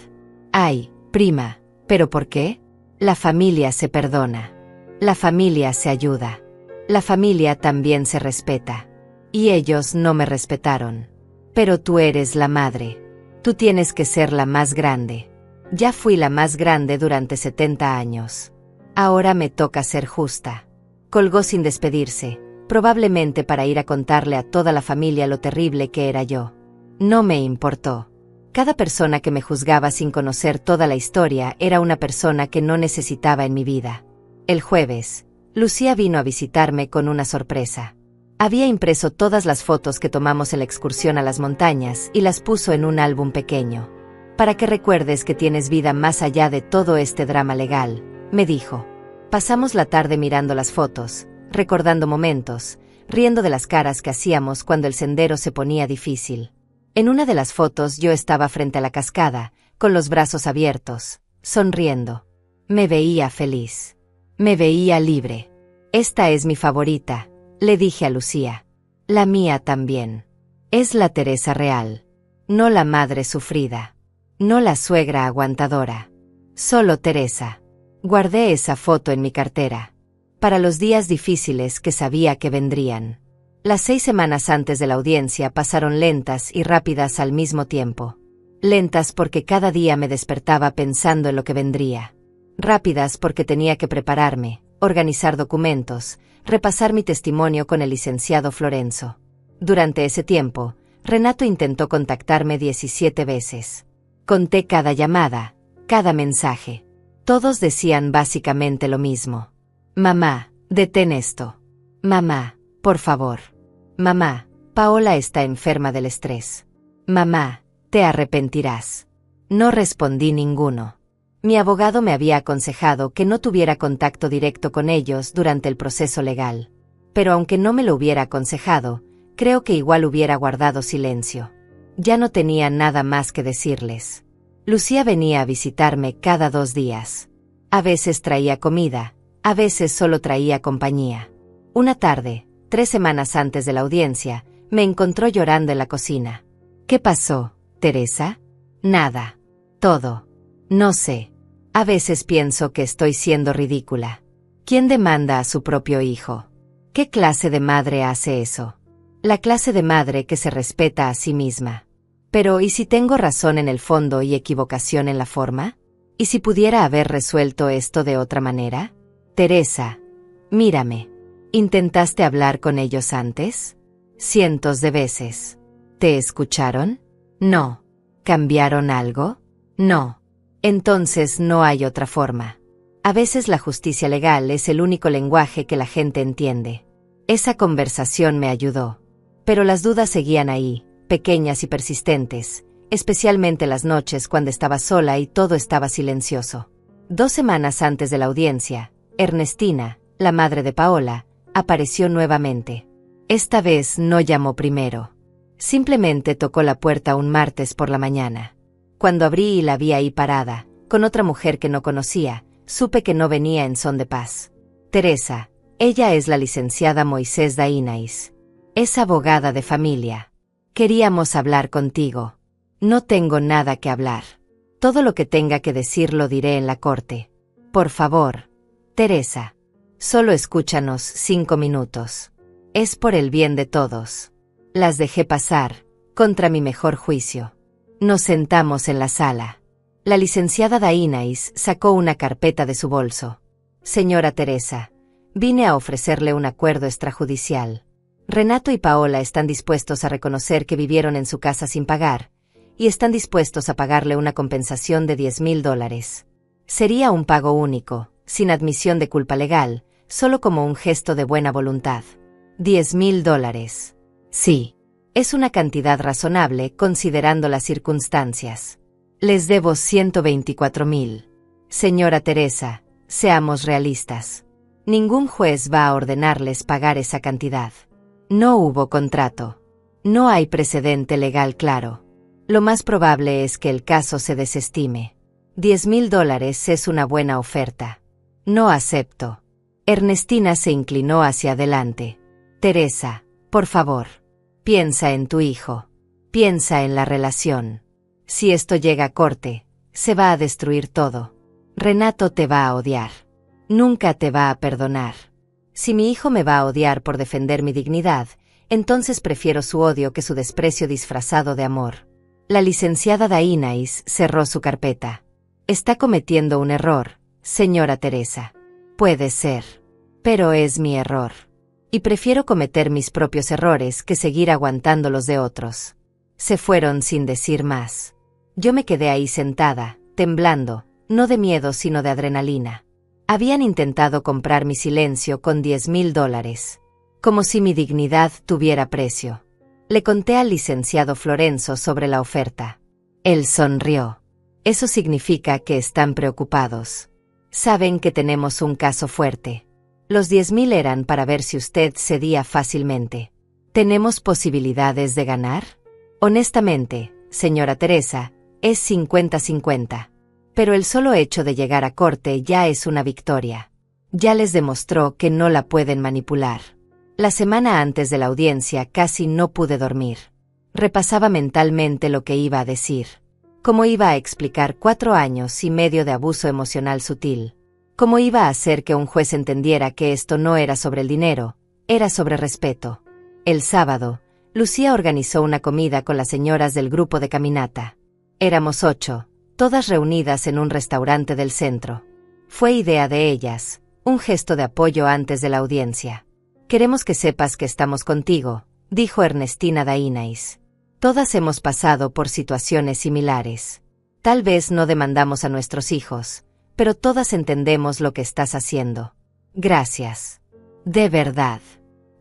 Ay, prima, ¿pero por qué? La familia se perdona. La familia se ayuda. La familia también se respeta. Y ellos no me respetaron. Pero tú eres la madre. Tú tienes que ser la más grande. Ya fui la más grande durante 70 años. Ahora me toca ser justa. Colgó sin despedirse, probablemente para ir a contarle a toda la familia lo terrible que era yo. No me importó. Cada persona que me juzgaba sin conocer toda la historia era una persona que no necesitaba en mi vida. El jueves, Lucía vino a visitarme con una sorpresa. Había impreso todas las fotos que tomamos en la excursión a las montañas y las puso en un álbum pequeño. Para que recuerdes que tienes vida más allá de todo este drama legal, me dijo. Pasamos la tarde mirando las fotos, recordando momentos, riendo de las caras que hacíamos cuando el sendero se ponía difícil. En una de las fotos yo estaba frente a la cascada, con los brazos abiertos, sonriendo. Me veía feliz. Me veía libre. Esta es mi favorita, le dije a Lucía. La mía también. Es la Teresa real. No la madre sufrida. No la suegra aguantadora. Solo Teresa. Guardé esa foto en mi cartera. para los días difíciles que sabía que vendrían. Las 6 semanas antes de la audiencia pasaron lentas y rápidas al mismo tiempo. Lentas porque cada día me despertaba pensando en lo que vendría. Rápidas porque tenía que prepararme, organizar documentos, repasar mi testimonio con el licenciado Florenzo. Durante ese tiempo, Renato intentó contactarme 17 veces. Conté cada llamada, cada mensaje. Todos decían básicamente lo mismo. Mamá, detén esto. Mamá, por favor. Mamá, Paola está enferma del estrés. Mamá, te arrepentirás. No respondí ninguno. Mi abogado me había aconsejado que no tuviera contacto directo con ellos durante el proceso legal. Pero aunque no me lo hubiera aconsejado, creo que igual hubiera guardado silencio. Ya no tenía nada más que decirles. Lucía venía a visitarme cada 2 días. A veces traía comida, a veces solo traía compañía. Una tarde, 3 semanas antes de la audiencia, me encontró llorando en la cocina. ¿Qué pasó, Teresa? Nada. Todo. No sé. A veces pienso que estoy siendo ridícula. ¿Quién demanda a su propio hijo? ¿Qué clase de madre hace eso? La clase de madre que se respeta a sí misma. Pero, ¿y si tengo razón en el fondo y equivocación en la forma? ¿Y si pudiera haber resuelto esto de otra manera? Teresa, mírame. ¿Intentaste hablar con ellos antes? Cientos de veces. ¿Te escucharon? No. ¿Cambiaron algo? No. Entonces no hay otra forma. A veces la justicia legal es el único lenguaje que la gente entiende. Esa conversación me ayudó. Pero las dudas seguían ahí, pequeñas y persistentes, especialmente las noches cuando estaba sola y todo estaba silencioso. 2 semanas antes de la audiencia, Ernestina, la madre de Paola, apareció nuevamente. Esta vez no llamó primero. Simplemente tocó la puerta un martes por la mañana. Cuando abrí y la vi ahí parada, con otra mujer que no conocía, supe que no venía en son de paz. Teresa, ella es la licenciada Moisés Dainais. Es abogada de familia. Queríamos hablar contigo. No tengo nada que hablar. Todo lo que tenga que decir lo diré en la corte. Por favor, Teresa. Solo escúchanos 5 minutos. Es por el bien de todos. Las dejé pasar, contra mi mejor juicio. Nos sentamos en la sala. La licenciada Dainais sacó una carpeta de su bolso. Señora Teresa, vine a ofrecerle un acuerdo extrajudicial. Renato y Paola están dispuestos a reconocer que vivieron en su casa sin pagar, y están dispuestos a pagarle una compensación de $10,000. Sería un pago único, sin admisión de culpa legal, solo como un gesto de buena voluntad. $10,000. Sí. Es una cantidad razonable considerando las circunstancias. Les debo 124,000. Señora Teresa, seamos realistas. Ningún juez va a ordenarles pagar esa cantidad. No hubo contrato. No hay precedente legal claro. Lo más probable es que el caso se desestime. $10,000 es una buena oferta. No acepto. Ernestina se inclinó hacia adelante. Teresa, por favor. Piensa en tu hijo. Piensa en la relación. Si esto llega a corte, se va a destruir todo. Renato te va a odiar. Nunca te va a perdonar. Si mi hijo me va a odiar por defender mi dignidad, entonces prefiero su odio que su desprecio disfrazado de amor. La licenciada Dainais cerró su carpeta. Está cometiendo un error, señora Teresa. Puede ser. Pero es mi error. Y prefiero cometer mis propios errores que seguir aguantando los de otros. Se fueron sin decir más. Yo me quedé ahí sentada, temblando, no de miedo sino de adrenalina. Habían intentado comprar mi silencio con $10,000, como si mi dignidad tuviera precio. Le conté al licenciado Florenzo sobre la oferta. Él sonrió. Eso significa que están preocupados. Saben que tenemos un caso fuerte. Los 10,000 eran para ver si usted cedía fácilmente. ¿Tenemos posibilidades de ganar? Honestamente, señora Teresa, es 50-50. Pero el solo hecho de llegar a corte ya es una victoria. Ya les demostró que no la pueden manipular. La semana antes de la audiencia casi no pude dormir. Repasaba mentalmente lo que iba a decir. Cómo iba a explicar 4 años y medio de abuso emocional sutil. ¿Cómo iba a hacer que un juez entendiera que esto no era sobre el dinero, era sobre respeto? El sábado, Lucía organizó una comida con las señoras del grupo de caminata. Éramos 8, todas reunidas en un restaurante del centro. Fue idea de ellas, un gesto de apoyo antes de la audiencia. «Queremos que sepas que estamos contigo», dijo Ernestina Dainais. «Todas hemos pasado por situaciones similares. Tal vez no demandamos a nuestros hijos, pero todas entendemos lo que estás haciendo. Gracias. De verdad.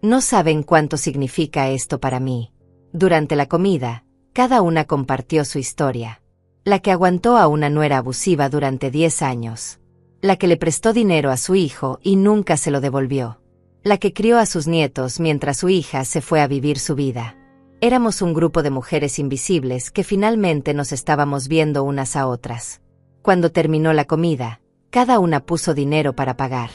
No saben cuánto significa esto para mí». Durante la comida, cada una compartió su historia. La que aguantó a una nuera abusiva durante 10 años. La que le prestó dinero a su hijo y nunca se lo devolvió. La que crió a sus nietos mientras su hija se fue a vivir su vida. Éramos un grupo de mujeres invisibles que finalmente nos estábamos viendo unas a otras. Cuando terminó la comida, cada una puso dinero para pagar.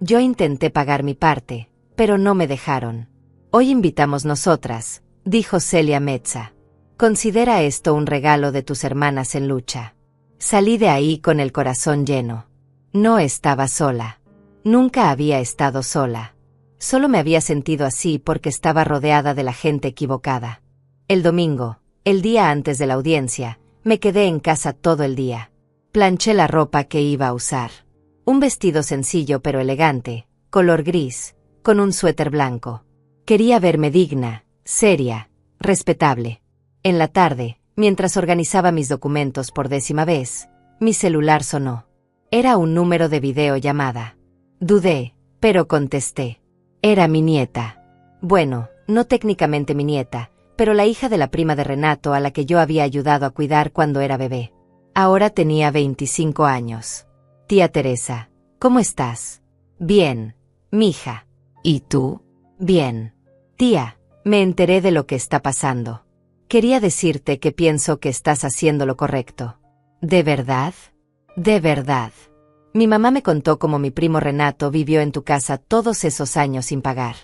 Yo intenté pagar mi parte, pero no me dejaron. «Hoy invitamos nosotras», dijo Celia Mezza. «Considera esto un regalo de tus hermanas en lucha». Salí de ahí con el corazón lleno. No estaba sola. Nunca había estado sola. Solo me había sentido así porque estaba rodeada de la gente equivocada. El domingo, el día antes de la audiencia, me quedé en casa todo el día. Planché la ropa que iba a usar. Un vestido sencillo pero elegante, color gris, con un suéter blanco. Quería verme digna, seria, respetable. En la tarde, mientras organizaba mis documentos por 10ª vez, mi celular sonó. Era un número de videollamada. Dudé, pero contesté. Era mi nieta. Bueno, no técnicamente mi nieta, pero la hija de la prima de Renato a la que yo había ayudado a cuidar cuando era bebé. Ahora tenía 25 años. «Tía Teresa, ¿cómo estás?» «Bien, mija». «¿Y tú?» «Bien. Tía, me enteré de lo que está pasando. Quería decirte que pienso que estás haciendo lo correcto». «¿De verdad?» «De verdad. Mi mamá me contó cómo mi primo Renato vivió en tu casa todos esos años sin pagar.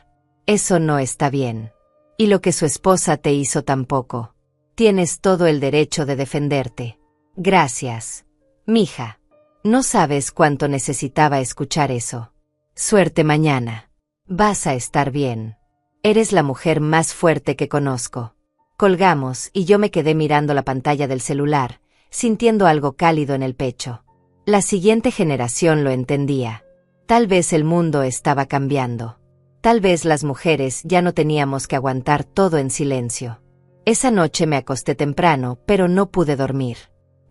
Eso no está bien. Y lo que su esposa te hizo tampoco. Tienes todo el derecho de defenderte». «Gracias, mija. No sabes cuánto necesitaba escuchar eso. Suerte mañana. Vas a estar bien. Eres la mujer más fuerte que conozco». Colgamos y yo me quedé mirando la pantalla del celular, sintiendo algo cálido en el pecho. La siguiente generación lo entendía. Tal vez el mundo estaba cambiando. Tal vez las mujeres ya no teníamos que aguantar todo en silencio. Esa noche me acosté temprano, pero no pude dormir.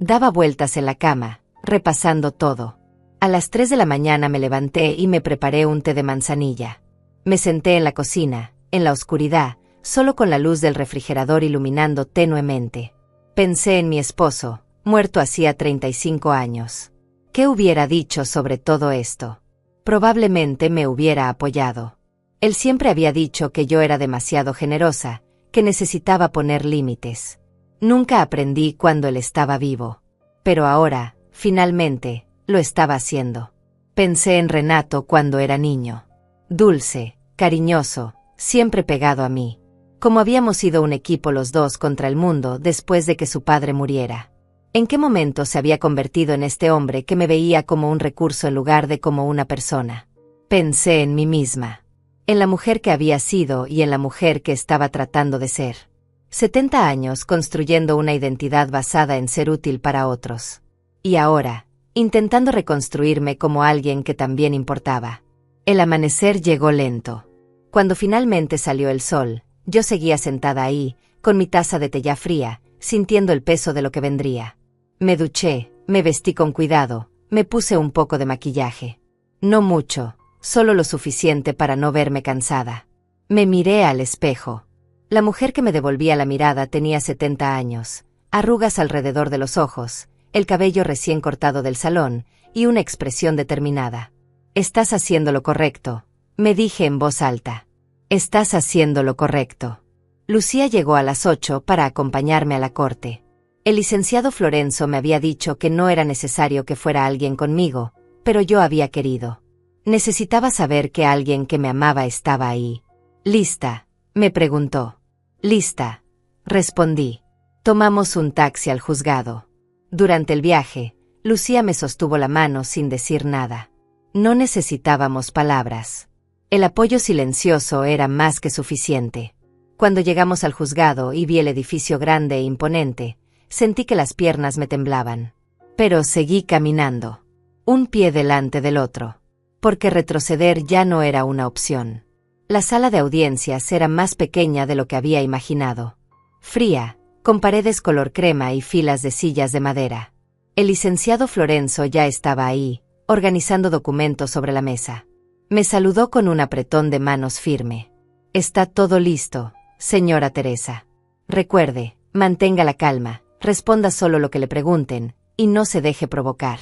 Daba vueltas en la cama, repasando todo. A las 3 de la mañana me levanté y me preparé un té de manzanilla. Me senté en la cocina, en la oscuridad, solo con la luz del refrigerador iluminando tenuemente. Pensé en mi esposo, muerto hacía 35 años. ¿Qué hubiera dicho sobre todo esto? Probablemente me hubiera apoyado. Él siempre había dicho que yo era demasiado generosa, que necesitaba poner límites. Nunca aprendí cuando él estaba vivo. Pero ahora, finalmente, lo estaba haciendo. Pensé en Renato cuando era niño. Dulce, cariñoso, siempre pegado a mí. Como habíamos sido un equipo los dos contra el mundo después de que su padre muriera. ¿En qué momento se había convertido en este hombre que me veía como un recurso en lugar de como una persona? Pensé en mí misma. En la mujer que había sido y en la mujer que estaba tratando de ser. 70 años construyendo una identidad basada en ser útil para otros. Y ahora, intentando reconstruirme como alguien que también importaba. El amanecer llegó lento. Cuando finalmente salió el sol, yo seguía sentada ahí, con mi taza de té ya fría, sintiendo el peso de lo que vendría. Me duché, me vestí con cuidado, me puse un poco de maquillaje. No mucho, solo lo suficiente para no verme cansada. Me miré al espejo. La mujer que me devolvía la mirada tenía 70 años, arrugas alrededor de los ojos, el cabello recién cortado del salón, y una expresión determinada. «Estás haciendo lo correcto», me dije en voz alta. «Estás haciendo lo correcto». Lucía llegó a las 8 para acompañarme a la corte. El licenciado Florenzo me había dicho que no era necesario que fuera alguien conmigo, pero yo había querido. Necesitaba saber que alguien que me amaba estaba ahí. «¿Lista?», me preguntó. «Lista», respondí. Tomamos un taxi al juzgado. Durante el viaje, Lucía me sostuvo la mano sin decir nada. No necesitábamos palabras. El apoyo silencioso era más que suficiente. Cuando llegamos al juzgado y vi el edificio grande e imponente, sentí que las piernas me temblaban. Pero seguí caminando, un pie delante del otro, porque retroceder ya no era una opción. La sala de audiencias era más pequeña de lo que había imaginado. Fría, con paredes color crema y filas de sillas de madera. El licenciado Florenzo ya estaba ahí, organizando documentos sobre la mesa. Me saludó con un apretón de manos firme. «Está todo listo, señora Teresa. Recuerde, mantenga la calma, responda solo lo que le pregunten, y no se deje provocar».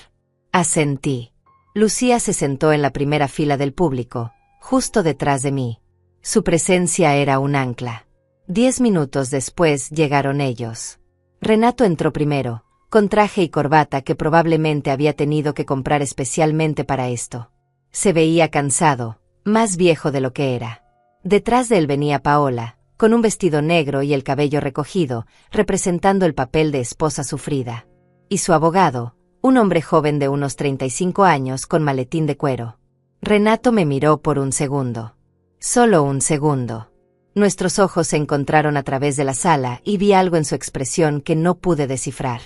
Asentí. Lucía se sentó en la primera fila del público, justo detrás de mí. Su presencia era un ancla. 10 minutos después llegaron ellos. Renato entró primero, con traje y corbata que probablemente había tenido que comprar especialmente para esto. Se veía cansado, más viejo de lo que era. Detrás de él venía Paola, con un vestido negro y el cabello recogido, representando el papel de esposa sufrida. Y su abogado, un hombre joven de unos 35 años con maletín de cuero. Renato me miró por un segundo. Solo un segundo. Nuestros ojos se encontraron a través de la sala y vi algo en su expresión que no pude descifrar.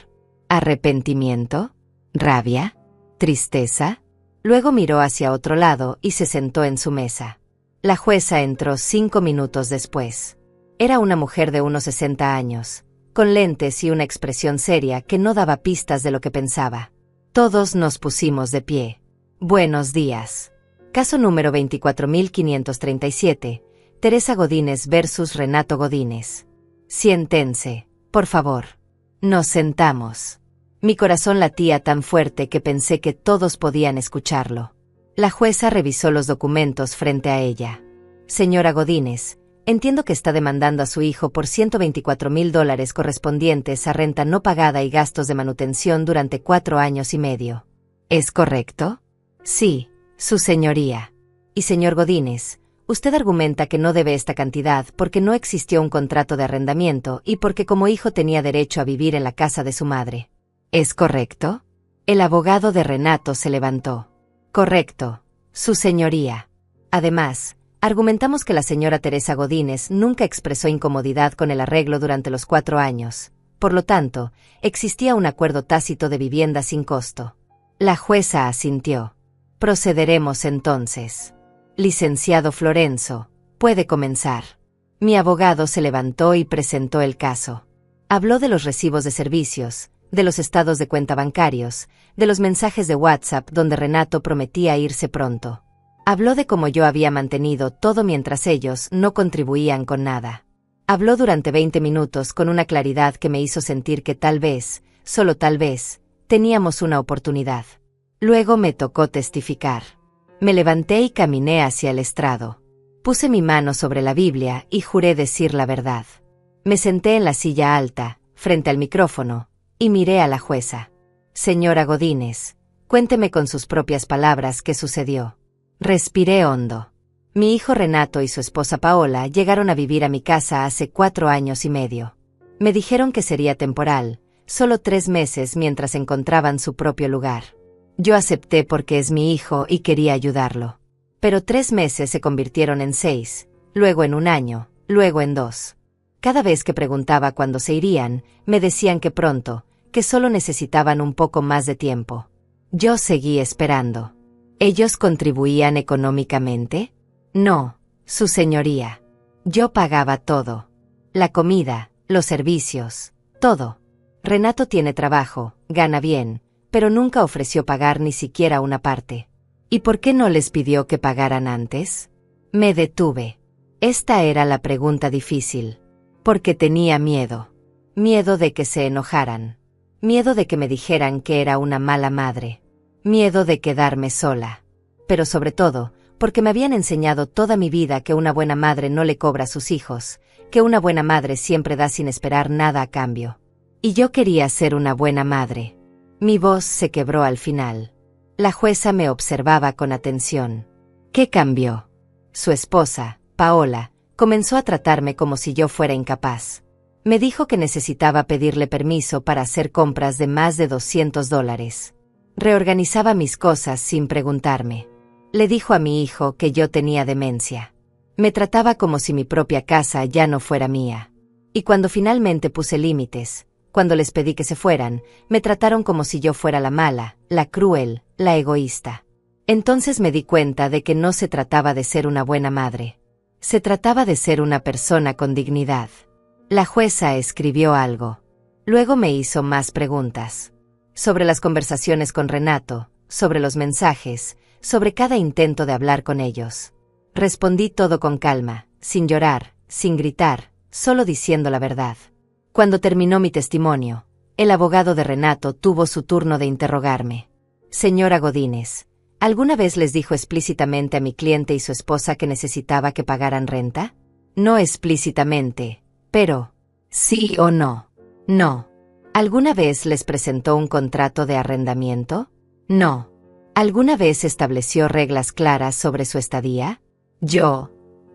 ¿Arrepentimiento? ¿Rabia? ¿Tristeza? Luego miró hacia otro lado y se sentó en su mesa. La jueza entró 5 minutos después. Era una mujer de unos 60 años, con lentes y una expresión seria que no daba pistas de lo que pensaba. Todos nos pusimos de pie. Buenos días. Caso número 24.537. Teresa Godínez versus Renato Godínez. Siéntense, por favor. Nos sentamos. Mi corazón latía tan fuerte que pensé que todos podían escucharlo. La jueza revisó los documentos frente a ella. Señora Godínez, entiendo que está demandando a su hijo por $124,000 correspondientes a renta no pagada y gastos de manutención durante 4 años y medio. ¿Es correcto? Sí, su señoría. Y señor Godínez, usted argumenta que no debe esta cantidad porque no existió un contrato de arrendamiento y porque como hijo tenía derecho a vivir en la casa de su madre. ¿Es correcto? El abogado de Renato se levantó. Correcto, su señoría. Además, argumentamos que la señora Teresa Godínez nunca expresó incomodidad con el arreglo durante los 4 años. Por lo tanto, existía un acuerdo tácito de vivienda sin costo. La jueza asintió. Procederemos entonces. Licenciado Florenzo, puede comenzar. Mi abogado se levantó y presentó el caso. Habló de los recibos de servicios, de los estados de cuenta bancarios, de los mensajes de WhatsApp donde Renato prometía irse pronto. Habló de cómo yo había mantenido todo mientras ellos no contribuían con nada. Habló durante 20 minutos con una claridad que me hizo sentir que tal vez, solo tal vez, teníamos una oportunidad. Luego me tocó testificar. Me levanté y caminé hacia el estrado. Puse mi mano sobre la Biblia y juré decir la verdad. Me senté en la silla alta, frente al micrófono, y miré a la jueza. Señora Godínez, cuénteme con sus propias palabras qué sucedió. Respiré hondo. Mi hijo Renato y su esposa Paola llegaron a vivir a mi casa hace 4 años y medio. Me dijeron que sería temporal, solo 3 meses mientras encontraban su propio lugar. Yo acepté porque es mi hijo y quería ayudarlo. Pero 3 meses se convirtieron en 6, luego en 1 año, luego en 2. Cada vez que preguntaba cuándo se irían, me decían que pronto, que solo necesitaban un poco más de tiempo. Yo seguí esperando. ¿Ellos contribuían económicamente? No, su señoría. Yo pagaba todo. La comida, los servicios, todo. Renato tiene trabajo, gana bien, pero nunca ofreció pagar ni siquiera una parte. ¿Y por qué no les pidió que pagaran antes? Me detuve. Esta era la pregunta difícil. Porque tenía miedo. Miedo de que se enojaran. Miedo de que me dijeran que era una mala madre. Miedo de quedarme sola. Pero sobre todo, porque me habían enseñado toda mi vida que una buena madre no le cobra a sus hijos, que una buena madre siempre da sin esperar nada a cambio. Y yo quería ser una buena madre. Mi voz se quebró al final. La jueza me observaba con atención. ¿Qué cambió? Su esposa, Paola, comenzó a tratarme como si yo fuera incapaz. Me dijo que necesitaba pedirle permiso para hacer compras de más de $200. Reorganizaba mis cosas sin preguntarme. Le dijo a mi hijo que yo tenía demencia. Me trataba como si mi propia casa ya no fuera mía. Y cuando finalmente puse límites, cuando les pedí que se fueran, me trataron como si yo fuera la mala, la cruel, la egoísta. Entonces me di cuenta de que no se trataba de ser una buena madre. Se trataba de ser una persona con dignidad. La jueza escribió algo. Luego me hizo más preguntas. Sobre las conversaciones con Renato, sobre los mensajes, sobre cada intento de hablar con ellos. Respondí todo con calma, sin llorar, sin gritar, solo diciendo la verdad. Cuando terminó mi testimonio, el abogado de Renato tuvo su turno de interrogarme. Señora Godínez, ¿alguna vez les dijo explícitamente a mi cliente y su esposa que necesitaba que pagaran renta? No explícitamente, pero ¿sí o no? No. ¿Alguna vez les presentó un contrato de arrendamiento? No. ¿Alguna vez estableció reglas claras sobre su estadía? Yo.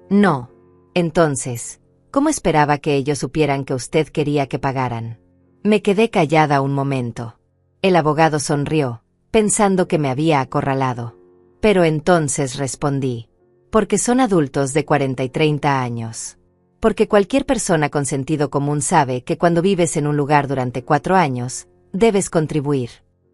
No. Entonces, ¿cómo esperaba que ellos supieran que usted quería que pagaran? Me quedé callada un momento. El abogado sonrió, pensando que me había acorralado. Pero entonces respondí. Porque son adultos de 40 y 30 años. Porque cualquier persona con sentido común sabe que cuando vives en un lugar durante 4 años, debes contribuir.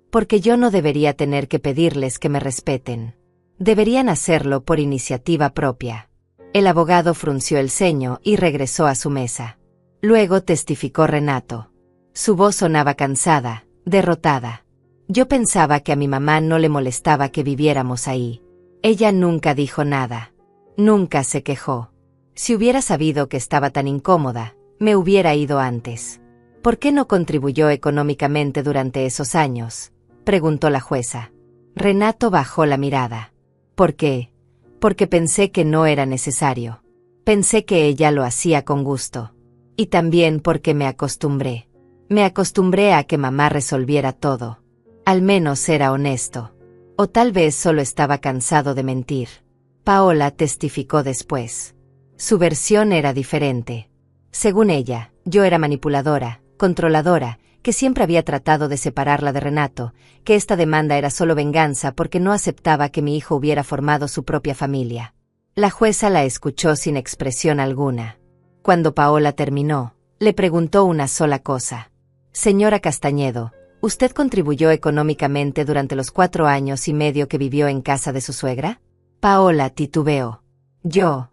Porque yo no debería tener que pedirles que me respeten. Deberían hacerlo por iniciativa propia. El abogado frunció el ceño y regresó a su mesa. Luego testificó Renato. Su voz sonaba cansada, derrotada. Yo pensaba que a mi mamá no le molestaba que viviéramos ahí. Ella nunca dijo nada. Nunca se quejó. Si hubiera sabido que estaba tan incómoda, me hubiera ido antes. ¿Por qué no contribuyó económicamente durante esos años?, preguntó la jueza. Renato bajó la mirada. ¿Por qué? Porque pensé que no era necesario. Pensé que ella lo hacía con gusto. Y también porque me acostumbré. Me acostumbré a que mamá resolviera todo. Al menos era honesto. O tal vez solo estaba cansado de mentir. Paola testificó después. Su versión era diferente. Según ella, yo era manipuladora, controladora, que siempre había tratado de separarla de Renato, que esta demanda era solo venganza porque no aceptaba que mi hijo hubiera formado su propia familia. La jueza la escuchó sin expresión alguna. Cuando Paola terminó, le preguntó una sola cosa. Señora Castañedo, ¿usted contribuyó económicamente durante los 4 años y medio que vivió en casa de su suegra? Paola titubeó. Yo.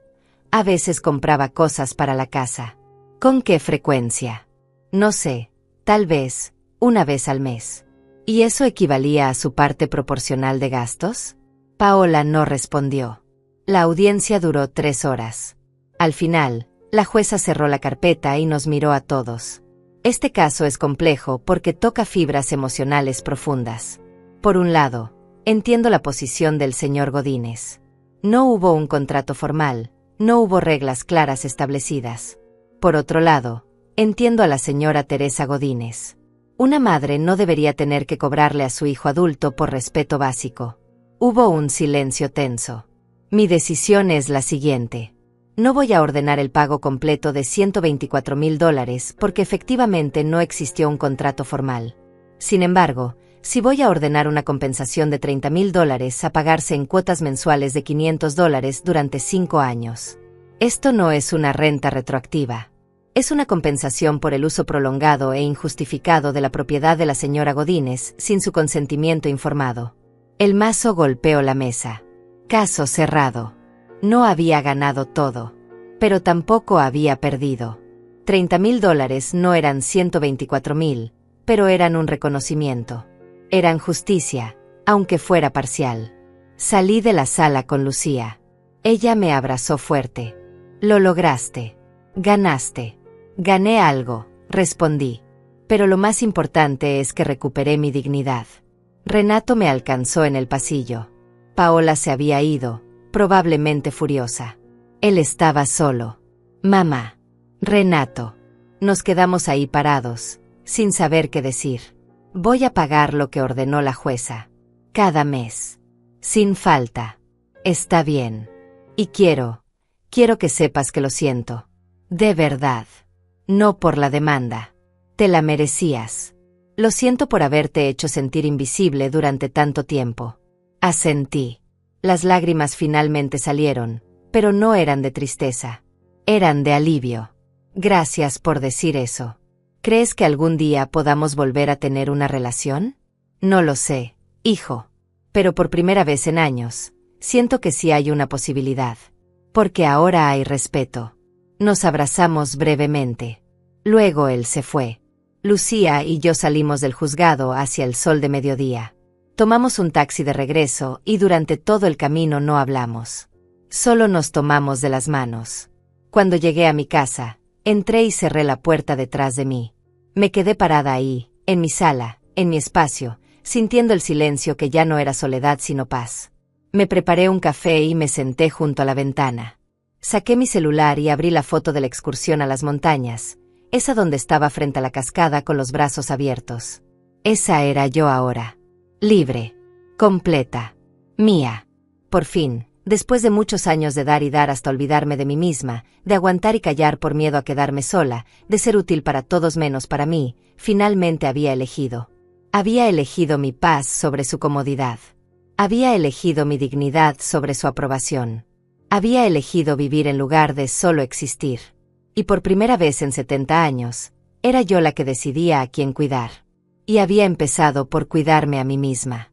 A veces compraba cosas para la casa. ¿Con qué frecuencia? No sé, tal vez, una vez al mes. ¿Y eso equivalía a su parte proporcional de gastos? Paola no respondió. La audiencia duró 3 horas. Al final, la jueza cerró la carpeta y nos miró a todos. Este caso es complejo porque toca fibras emocionales profundas. Por un lado, entiendo la posición del señor Godínez. No hubo un contrato formal. No hubo reglas claras establecidas. Por otro lado, entiendo a la señora Teresa Godínez. Una madre no debería tener que cobrarle a su hijo adulto por respeto básico. Hubo un silencio tenso. Mi decisión es la siguiente. No voy a ordenar el pago completo de $124,000 porque efectivamente no existió un contrato formal. Sin embargo, sí voy a ordenar una compensación de $30,000 a pagarse en cuotas mensuales de $500 durante 5 años. Esto no es una renta retroactiva. Es una compensación por el uso prolongado e injustificado de la propiedad de la señora Godínez sin su consentimiento informado. El mazo golpeó la mesa. Caso cerrado. No había ganado todo, pero tampoco había perdido. $30,000 no eran 124,000, pero eran un reconocimiento. Eran justicia, aunque fuera parcial. Salí de la sala con Lucía. Ella me abrazó fuerte. Lo lograste. Ganaste. Gané algo, respondí. Pero lo más importante es que recuperé mi dignidad. Renato me alcanzó en el pasillo. Paola se había ido, probablemente furiosa. Él estaba solo. Mamá. Renato. Nos quedamos ahí parados, sin saber qué decir. Voy a pagar lo que ordenó la jueza. Cada mes. Sin falta. Está bien. Y quiero que sepas que lo siento. De verdad. No por la demanda. Te la merecías. Lo siento por haberte hecho sentir invisible durante tanto tiempo. Asentí. Las lágrimas finalmente salieron, pero no eran de tristeza. Eran de alivio. Gracias por decir eso. ¿Crees que algún día podamos volver a tener una relación? No lo sé, hijo. Pero por primera vez en años, siento que sí hay una posibilidad. Porque ahora hay respeto. Nos abrazamos brevemente. Luego él se fue. Lucía y yo salimos del juzgado hacia el sol de mediodía. Tomamos un taxi de regreso y durante todo el camino no hablamos. Solo nos tomamos de las manos. Cuando llegué a mi casa, entré y cerré la puerta detrás de mí. Me quedé parada ahí, en mi sala, en mi espacio, sintiendo el silencio que ya no era soledad sino paz. Me preparé un café y me senté junto a la ventana. Saqué mi celular y abrí la foto de la excursión a las montañas, esa donde estaba frente a la cascada con los brazos abiertos. Esa era yo ahora. Libre. Completa. Mía. Por fin, después de muchos años de dar y dar hasta olvidarme de mí misma, de aguantar y callar por miedo a quedarme sola, de ser útil para todos menos para mí, finalmente había elegido. Había elegido mi paz sobre su comodidad. Había elegido mi dignidad sobre su aprobación. Había elegido vivir en lugar de solo existir. Y por primera vez en 70 años, era yo la que decidía a quién cuidar. Y había empezado por cuidarme a mí misma.